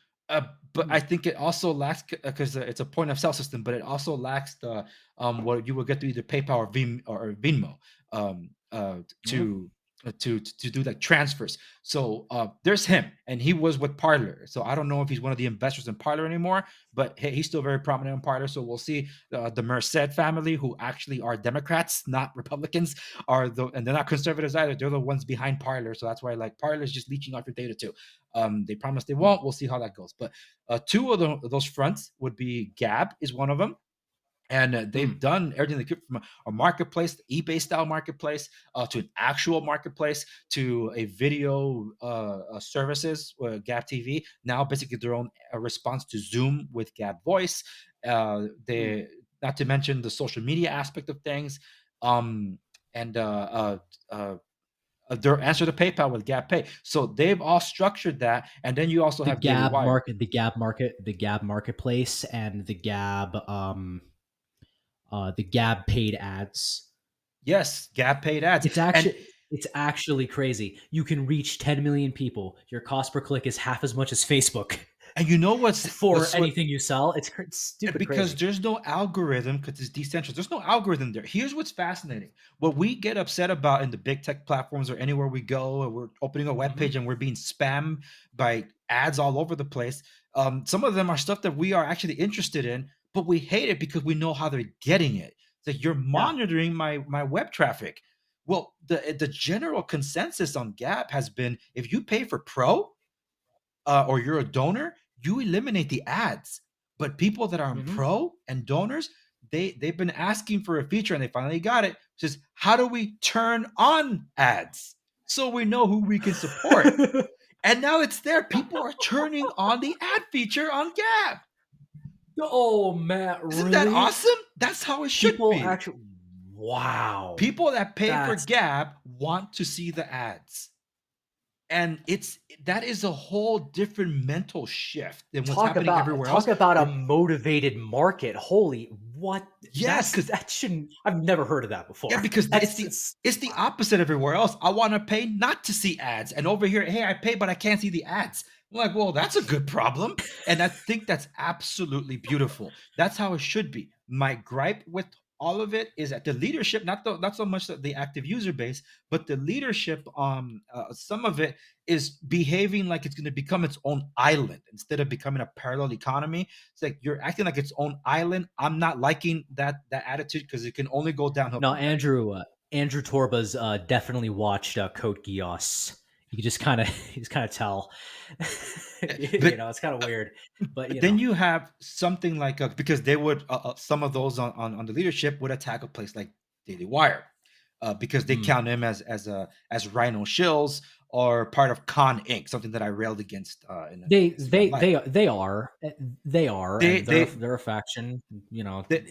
but I Mm, think it also lacks because it's a point of sale system, but it also lacks the what you will get through either PayPal or Venmo mhm, to do like transfers. So there's him, and he was with Parler. So I don't know if he's one of the investors in Parler anymore, but hey, he's still very prominent in Parler. So we'll see the Merced family, who actually are Democrats, not Republicans, are the and they're not conservatives either. They're the ones behind Parler. So that's why like Parler is just leeching off your data too. They promise they mm, won't. We'll see how that goes. But two of those fronts would be Gab is one of them, and they've mm. done everything they could from a marketplace, eBay style marketplace, to an actual marketplace, to a video services, Gab TV. Now, basically, their own response to Zoom with Gab Voice. Mm. They not to mention the social media aspect of things, um, and their answer to PayPal with Gab Pay. So they've all structured that, and then you also have Daily Wire. The Gab marketplace, and the Gab paid ads. Yes, Gab paid ads, It's actually crazy. You can reach 10 million people. Your cost per click is half as much as Facebook and you know for anything you sell. It's and stupid because crazy. there's no algorithm because it's decentralized. There's no algorithm there. Here's what's fascinating. What we get upset about in the big tech platforms or anywhere we go, or we're opening a web Mhm. page and we're being spammed by ads all over the place. Some of them are stuff that we are actually interested in, but we hate it because we know how they're getting it. It's like you're Yeah. monitoring my web traffic. Well, the general consensus on Gap has been if you pay for Pro, or you're a donor, you eliminate the ads. But people that are in Mhm. pro and donors, they've been asking for a feature and they finally got it. It says, how do we turn on ads so we know who we can support? And now it's there. People are turning on the ad feature on Gab. Oh, Matt, Isn't that really? awesome? That's how it should People be. actually Wow. People that pay for That's Gab want to see the ads. And it's that is a whole different mental shift than what's happening everywhere else. talk about a Where motivated market. Holy, what? yes, That shouldn't I've never heard of that yeah, before. because That's it's the opposite everywhere else. I want to pay not to see ads, and over here, hey, I pay, but I can't see the ads. I'm like, well, that's a good problem, and I think that's absolutely beautiful. That's how it should be. My gripe with all of it is that the leadership, not so much the active user base, but the leadership. Some of it is behaving like it's going to become its own island instead of becoming a parallel economy. It's like you're acting like its own island. I'm not liking that attitude because it can only go downhill No, from there. Andrew Torba's definitely watched Code Geass. You can just kind of you just kind of tell. But It's kind of weird, but but then you have something like because they would some of those on the leadership would attack a place like Daily Wire, because they mm, count him as Rhino Shills or part of Con Inc. Something that I railed against in an Instagram live. they are, They and they they're a faction.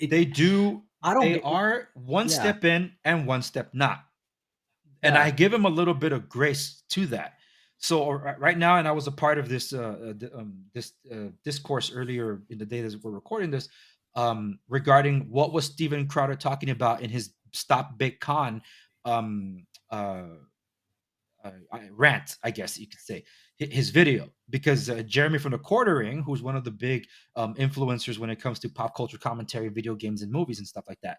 they do I don't they get. are one Yeah, step in and one step not, and yeah. I give him a little bit of grace to that. So right now, and I was a part of this this discourse earlier in the day that we're recording this, regarding what was Steven Crowder talking about in his Stop Big Con um, uh, rant, I guess you could say, his video, because Jeremy from the Quartering, who's one of the big influencers when it comes to pop culture commentary, video games, and movies and stuff like that,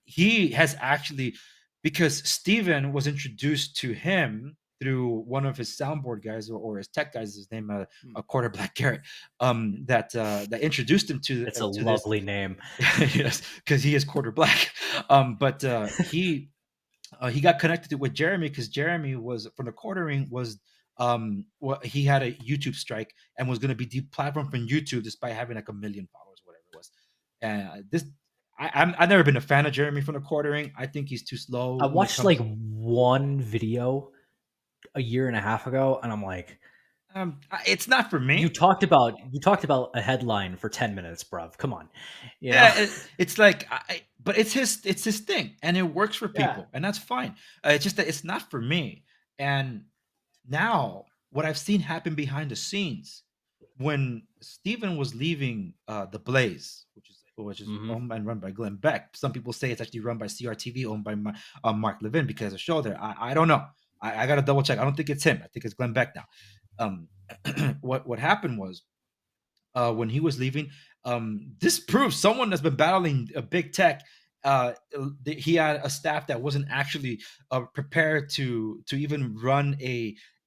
he has actually, because Steven was introduced to him through one of his soundboard guys or his tech guys, his name Quarter Black Garrett, that introduced him It's a to this. lovely name. Yes, because he is Quarter Black, but he got connected with Jeremy because Jeremy was from the quartering was well, he had a YouTube strike and was going to be deplatformed from YouTube despite having like 1 million followers, whatever it was. And this, I've never been a fan of Jeremy from the quartering. I think he's too I slow when it watched like comes. one video a year and a half ago, and I'm like, It's not for me. you talked about a headline for 10 minutes, bruv. Come on, you know? Yeah, it's like, but it's his thing, and it works for Yeah. people, and that's fine. It's just that it's not for me. And now, what I've seen happen behind the scenes, when Steven was leaving the Blaze, which is Hmm. owned and run by Glenn Beck. Some people say it's actually run by CRTV, owned by Mark Levin, because of show there. I don't know. I got to double check. I don't think it's him. I think it's Glenn Beck now. Um, what happened was, when he was leaving. This proves someone that's been battling a big tech. He had a staff that wasn't actually prepared to even run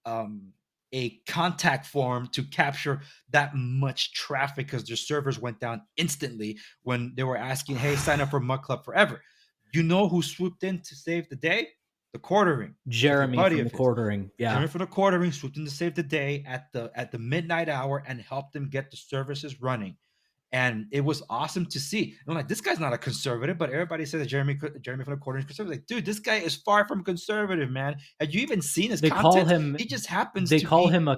um, a contact form to capture that much traffic, because their servers went down instantly when they were asking, "Hey, sign up for Mud Club Forever." You know who swooped in to save the day? The quartering with a Jeremy buddy from of the his. quartering. Yeah. Jeremy from the quartering swooped in to save the day at the midnight hour and helped them get the services running. And it was awesome to see. And I'm like, this guy's not a conservative, but everybody said that Jeremy from the quartering is conservative. Like, dude, this guy is far from conservative, man. Had you even seen his They call content? him He just happens they to call be him a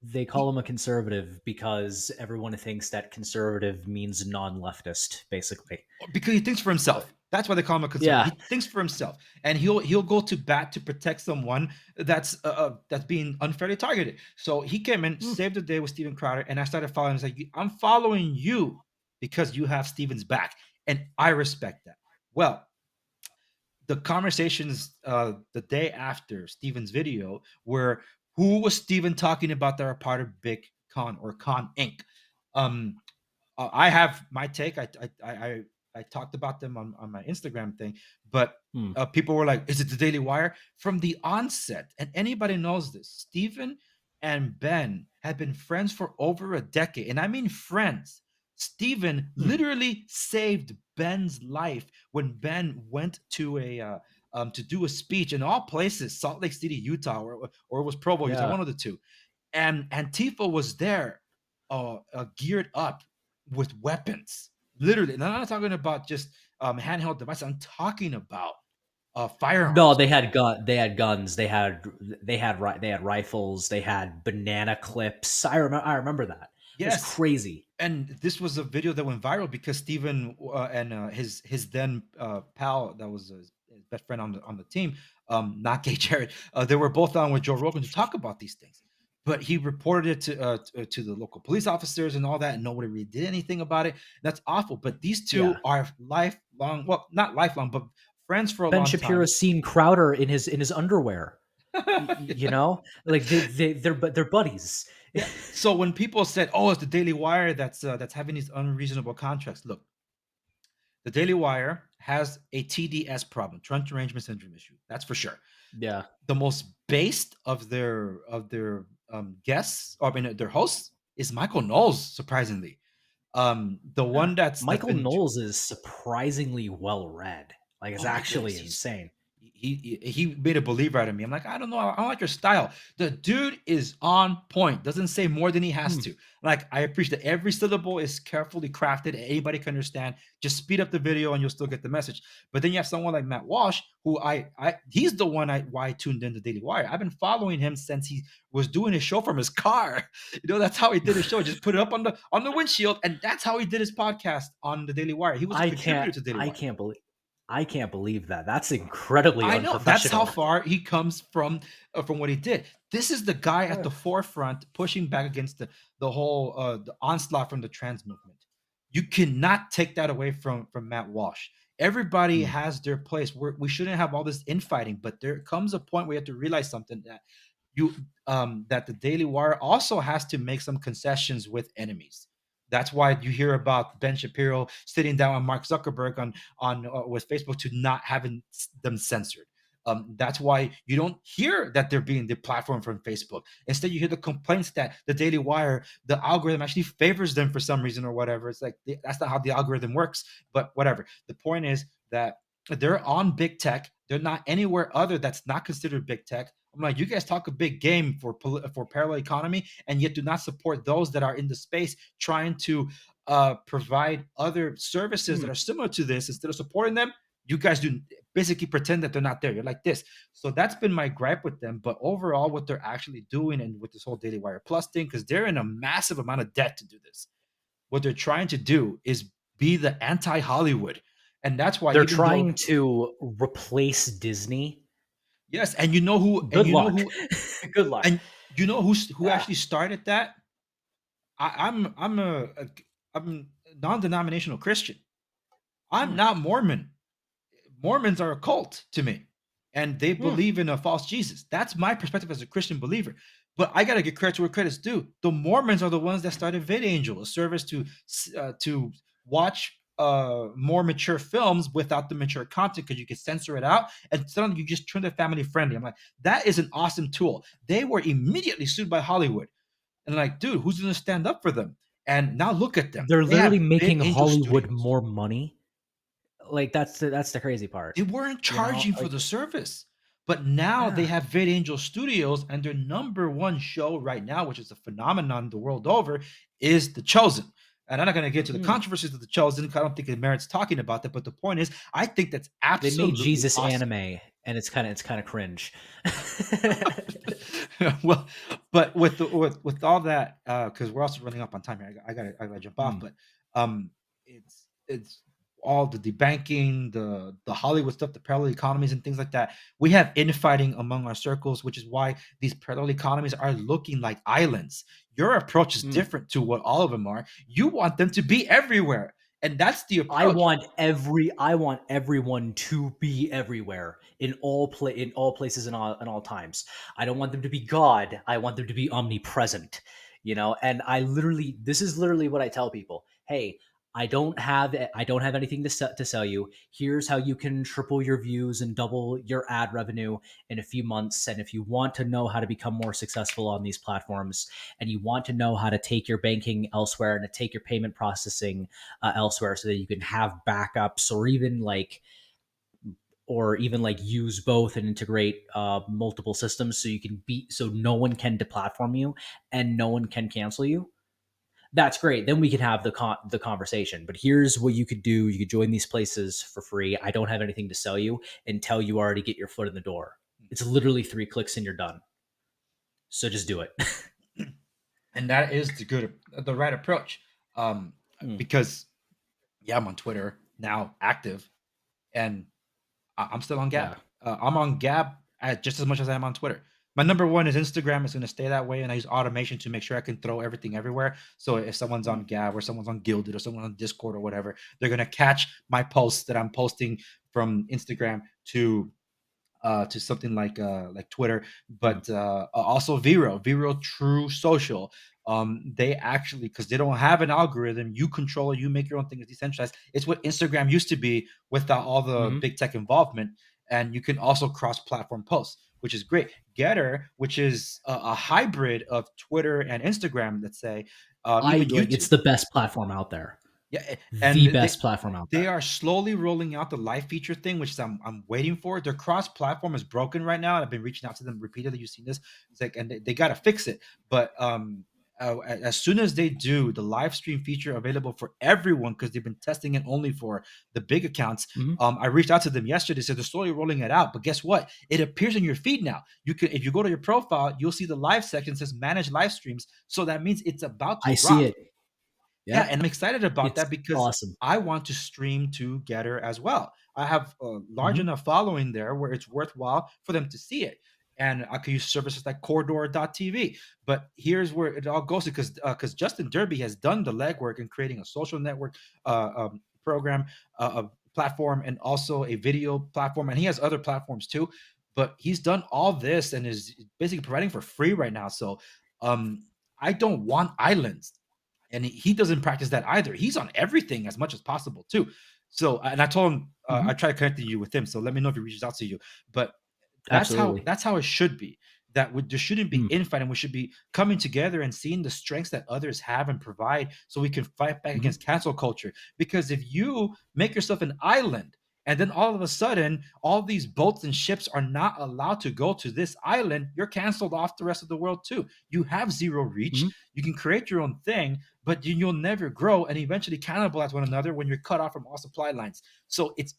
they call he, him a conservative because everyone thinks that conservative means non-leftist, basically. because he thinks for But himself. That's why they call him a conservative. yeah. He thinks for himself, and he'll go to bat to protect someone that's being unfairly targeted. So he came in, Mm. saved the day with Steven Crowder, and I started following him. It's like, I'm following you because you have Steven's back, and I respect that. Well, the conversations the day after Steven's video were, who was Steven talking about that are part of Big Con or Con Inc. Um, I have my take. I talked about them on my Instagram thing, but Mm. people were like, "Is it the Daily Wire?" From the onset, and anybody knows this. Stephen and Ben have been friends for over a decade, and I mean friends. Stephen Mm. literally saved Ben's life when Ben went to do a speech in all places, Salt Lake City, Utah, or it was Provo, Utah, Yeah. one of the two, and Antifa was there, geared up with weapons. Literally, and I'm not talking about just handheld devices. I'm talking about No, firearms. they had guns, they had rifles, they had banana clips. I remember that. It was Yes, crazy. and this was a video that went viral because Steven and his then pal that was his best friend on the team, not gay Jared, they were both on with Joe Rogan to talk about these things. But he reported it to the local police officers and all that, and nobody really did anything about it. That's awful. But these two Yeah. are lifelong, well, not lifelong, but friends for a Ben long time. Shapiro's seen Crowder in his underwear. You Yeah. know? Like they're buddies. Yeah. So when people said, "Oh, it's the Daily Wire that's having these unreasonable contracts," look, the Daily Wire has a TDS problem, trunk derangement syndrome issue. That's for sure. Yeah. The most based of their guests, or I mean their hosts, is Michael Knowles. Surprisingly, the Yeah. one that's Michael been. Knowles is surprisingly well read. Like it's Oh my goodness, actually he's insane. he made a believer out of me. I'm like, I don't know, I don't like your style. The dude is on point. Doesn't say more than he has Hmm. to. Like, I appreciate that every syllable is carefully crafted. Anybody can understand. Just speed up the video and you'll still get the message. But then you have someone like Matt Walsh, who I he's the one why I tuned in to Daily Wire. I've been following him since he was doing his show from his car. That's how he did his show. Just put it up on the windshield, and that's how he did his podcast on the Daily Wire. He was a contributor to Daily I Wire. can't believe I can't believe that. That's incredibly I know that's how unprofessional. far he comes from what he did. This is the guy at the Ugh. forefront pushing back against the whole the onslaught from the trans movement. You cannot take that away from Matt Walsh. Everybody Hmm. has their place. We shouldn't have all this infighting, but there comes a point where you have to realize something, you that the Daily Wire also has to make some concessions with enemies. That's why you hear about Ben Shapiro sitting down on Mark Zuckerberg on with Facebook to not having them censored. That's why you don't hear that they're being deplatformed from Facebook. Instead, you hear the complaints that the Daily Wire, the algorithm actually favors them for some reason or whatever. It's like that's not how the algorithm works. But whatever. The point is that they're on big tech. They're not anywhere other that's not considered big tech. I'm like, you guys talk a big game for parallel economy, and yet do not support those that are in the space trying to provide other services Hmm. that are similar to this. Instead of supporting them, you guys do basically pretend that they're not there. You're like this. So that's been my gripe with them. But overall, what they're actually doing, and with this whole Daily Wire Plus thing, because they're in a massive amount of debt to do this, what they're trying to do is be the anti Hollywood. And that's why, They're even though, trying to replace Disney. yes, and you know who, Good luck. Good luck. and you know who Yeah. actually started that? I'm I'm non-denominational Christian. I'm Hmm. not Mormon. Mormons are a cult to me, and they Hmm. believe in a false Jesus. That's my perspective as a Christian believer. But I gotta give credit to where credit's due. The Mormons are the ones that started VidAngel, a service to watch more mature films without the mature content because you can censor it out, and suddenly you just turn it family friendly. I'm like, that is an awesome tool. They were immediately sued by Hollywood, and like, dude, who's gonna stand up for them? And now look at them. They're They have literally making VidAngel Hollywood Studios. more money. Like that's the crazy part. They weren't You know, charging for like the service. But now they yeah. have VidAngel Studios, and their number one show right now, which is a phenomenon the world over, is The Chosen. And I'm not going to get into the Hmm. controversies of The Chosen. I don't think it merits talking about that. But the point is, I think that's They made absolutely Jesus awesome. anime, and it's kind of cringe. Well, but with all that, because we're also running up on time here. I gotta jump off. Hmm. But it's all the debanking, the Hollywood stuff, the parallel economies and things like that. We have infighting among our circles, which is why these parallel economies are looking like islands. Your approach is Hmm. different to what all of them are. You want them to be everywhere, and that's the approach. I want everyone to be everywhere in all places and all times. I don't want them to be God. I want them to be omnipresent. And this is literally what I tell people. Hey, I don't have anything to sell you. Here's how you can triple your views and double your ad revenue in a few months. And if you want to know how to become more successful on these platforms, and you want to know how to take your banking elsewhere and to take your payment processing elsewhere so that you can have backups, or even like use both and integrate multiple systems so you can beat so no one can deplatform you and no one can cancel you. That's great. Then we can have the conversation. But here's what you could do: you could join these places for free. I don't have anything to sell you until you already get your foot in the door. It's literally 3 clicks and you're done. So just do it. And that is the right approach. Um, Mm, because yeah, I'm on Twitter now, active, and I'm still on Gab. yeah. I'm on Gab just as much as I am on Twitter. My number one is Instagram. It's going to stay that way, and I use automation to make sure I can throw everything everywhere. So if someone's on Mm, Gab or someone's on Gilded or someone's on Discord or whatever, they're going to catch my posts that I'm posting from Instagram to something like Twitter, mm, but also Vero True Social. They actually, because they don't have an algorithm, you control it, you make your own thing. It's decentralized. It's what Instagram used to be without all the hmm. big tech involvement. And you can also cross-platform posts, which is great. Getter, which is a hybrid of Twitter and Instagram, let's say, I even like YouTube. it's the best platform out there. Yeah, The and best platform out they there. are slowly rolling out the live feature thing, which is I'm waiting for. Their cross platform is broken right now, and I've been reaching out to them repeatedly. You've seen this. It's like, and they got to fix it. But as soon as they do the live stream feature available for everyone, because they've been testing it only for the big accounts. Hmm. I reached out to them yesterday. Said they're slowly rolling it out. But guess what? It appears in your feed now. You can, if you go to your profile, you'll see the live section that says manage live streams. So that means it's about to I see drop. it. Yeah, Yep. and I'm excited about It's that because awesome. I want to stream to Getter as well. I have a large Hmm. enough following there where it's worthwhile for them to see it. And I could use services like Corridor.tv. But here's where it all goes because Justin Derby has done the legwork in creating a social network program, a platform, and also a video platform. And he has other platforms too. But he's done all this and is basically providing for free right now. So I don't want islands, and he doesn't practice that either. He's on everything as much as possible too. So, and I told him I Hmm. tried connecting you with him. So let me know if he reaches out to you. But Absolutely. that's how it should be. That there shouldn't be Mm, infighting. We should be coming together and seeing the strengths that others have and provide, so we can fight back mhm, against cancel culture. Because if you make yourself an island, and then all of a sudden all these boats and ships are not allowed to go to this island, you're canceled off the rest of the world too. You have zero reach. mhm, You can create your own thing, but you'll never grow and eventually cannibalize one another when you're cut off from all supply lines. So it's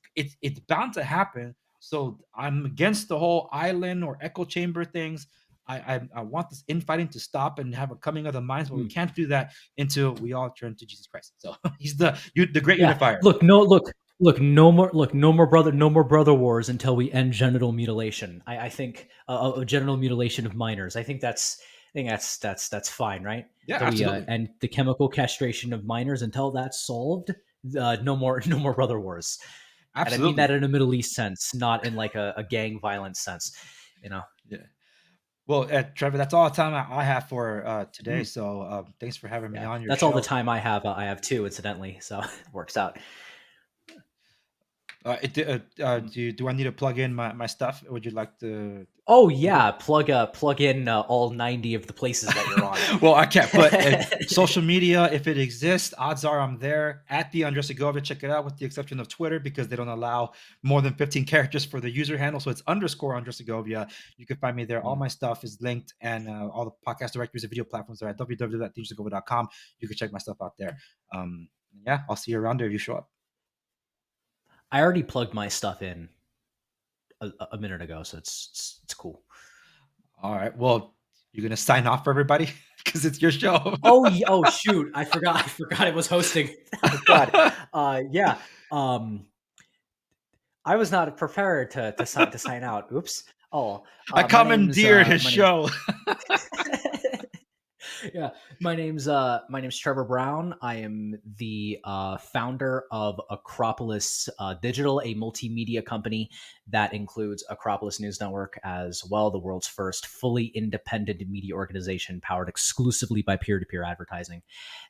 bound to happen. So I'm against the whole island or echo chamber things. I want this infighting to stop and have a coming of the minds, but we mm. can't do that until we all turn to Jesus Christ. So he's the great Yeah. unifier. No more brother wars until we end genital mutilation. I think genital mutilation of minors. I think think that's fine, right? Yeah, That we absolutely. end the chemical castration of minors until that's solved. No more no more brother wars, and I mean that Absolutely. in a Middle East sense, not in like a gang violence sense. You know. Yeah. Well, Trevor, that's all the time I have for today. Mm, So thanks for having me yeah, on your that's all the show. time I have. I have two, incidentally, so it works out. Mm. Do I need to plug in my stuff? Would you like to? Oh To do yeah, plug in all 90 of the places that you're on. well, I can't. But social media, if it exists, odds are I'm there at the Andres Segovia. Check it out, with the exception of Twitter, because they don't allow more than 15 characters for the user handle. So it's underscore Andres Segovia. You can find me there. All Mm. my stuff is linked, and all the podcast directories and video platforms are at www.djsegovia.com. You can check my stuff out there. Yeah, I'll see you around there if you show up. I already plugged my stuff in a minute ago, so it's cool. All right. Well, you're gonna sign off for everybody because it's your show. Oh shoot, I forgot. I forgot it was hosting. Oh god. Yeah. Um, I was not prepared to sign out. Oops. Oh, I commandeered his my name's show. yeah, my name's Trevor Brown. I am the founder of Acropolis Digital, a multimedia company that includes Acropolis News Network as well, the world's first fully independent media organization powered exclusively by peer-to-peer advertising.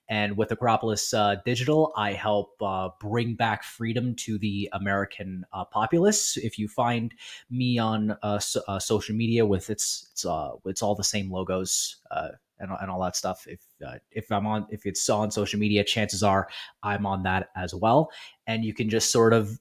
And with Acropolis Digital, I help bring back freedom to the American populace. If you find me on social media with it's all the same logos. And all that stuff. If it's on social media, chances are I'm on that as well. And you can just sort of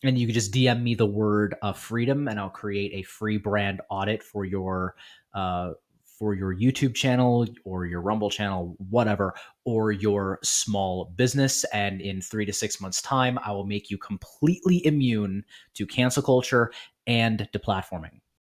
and you can just DM me the word freedom, and I'll create a free brand audit for your YouTube channel or your Rumble channel, whatever, or your small business. And in 3 to 6 months' time, I will make you completely immune to cancel culture and deplatforming.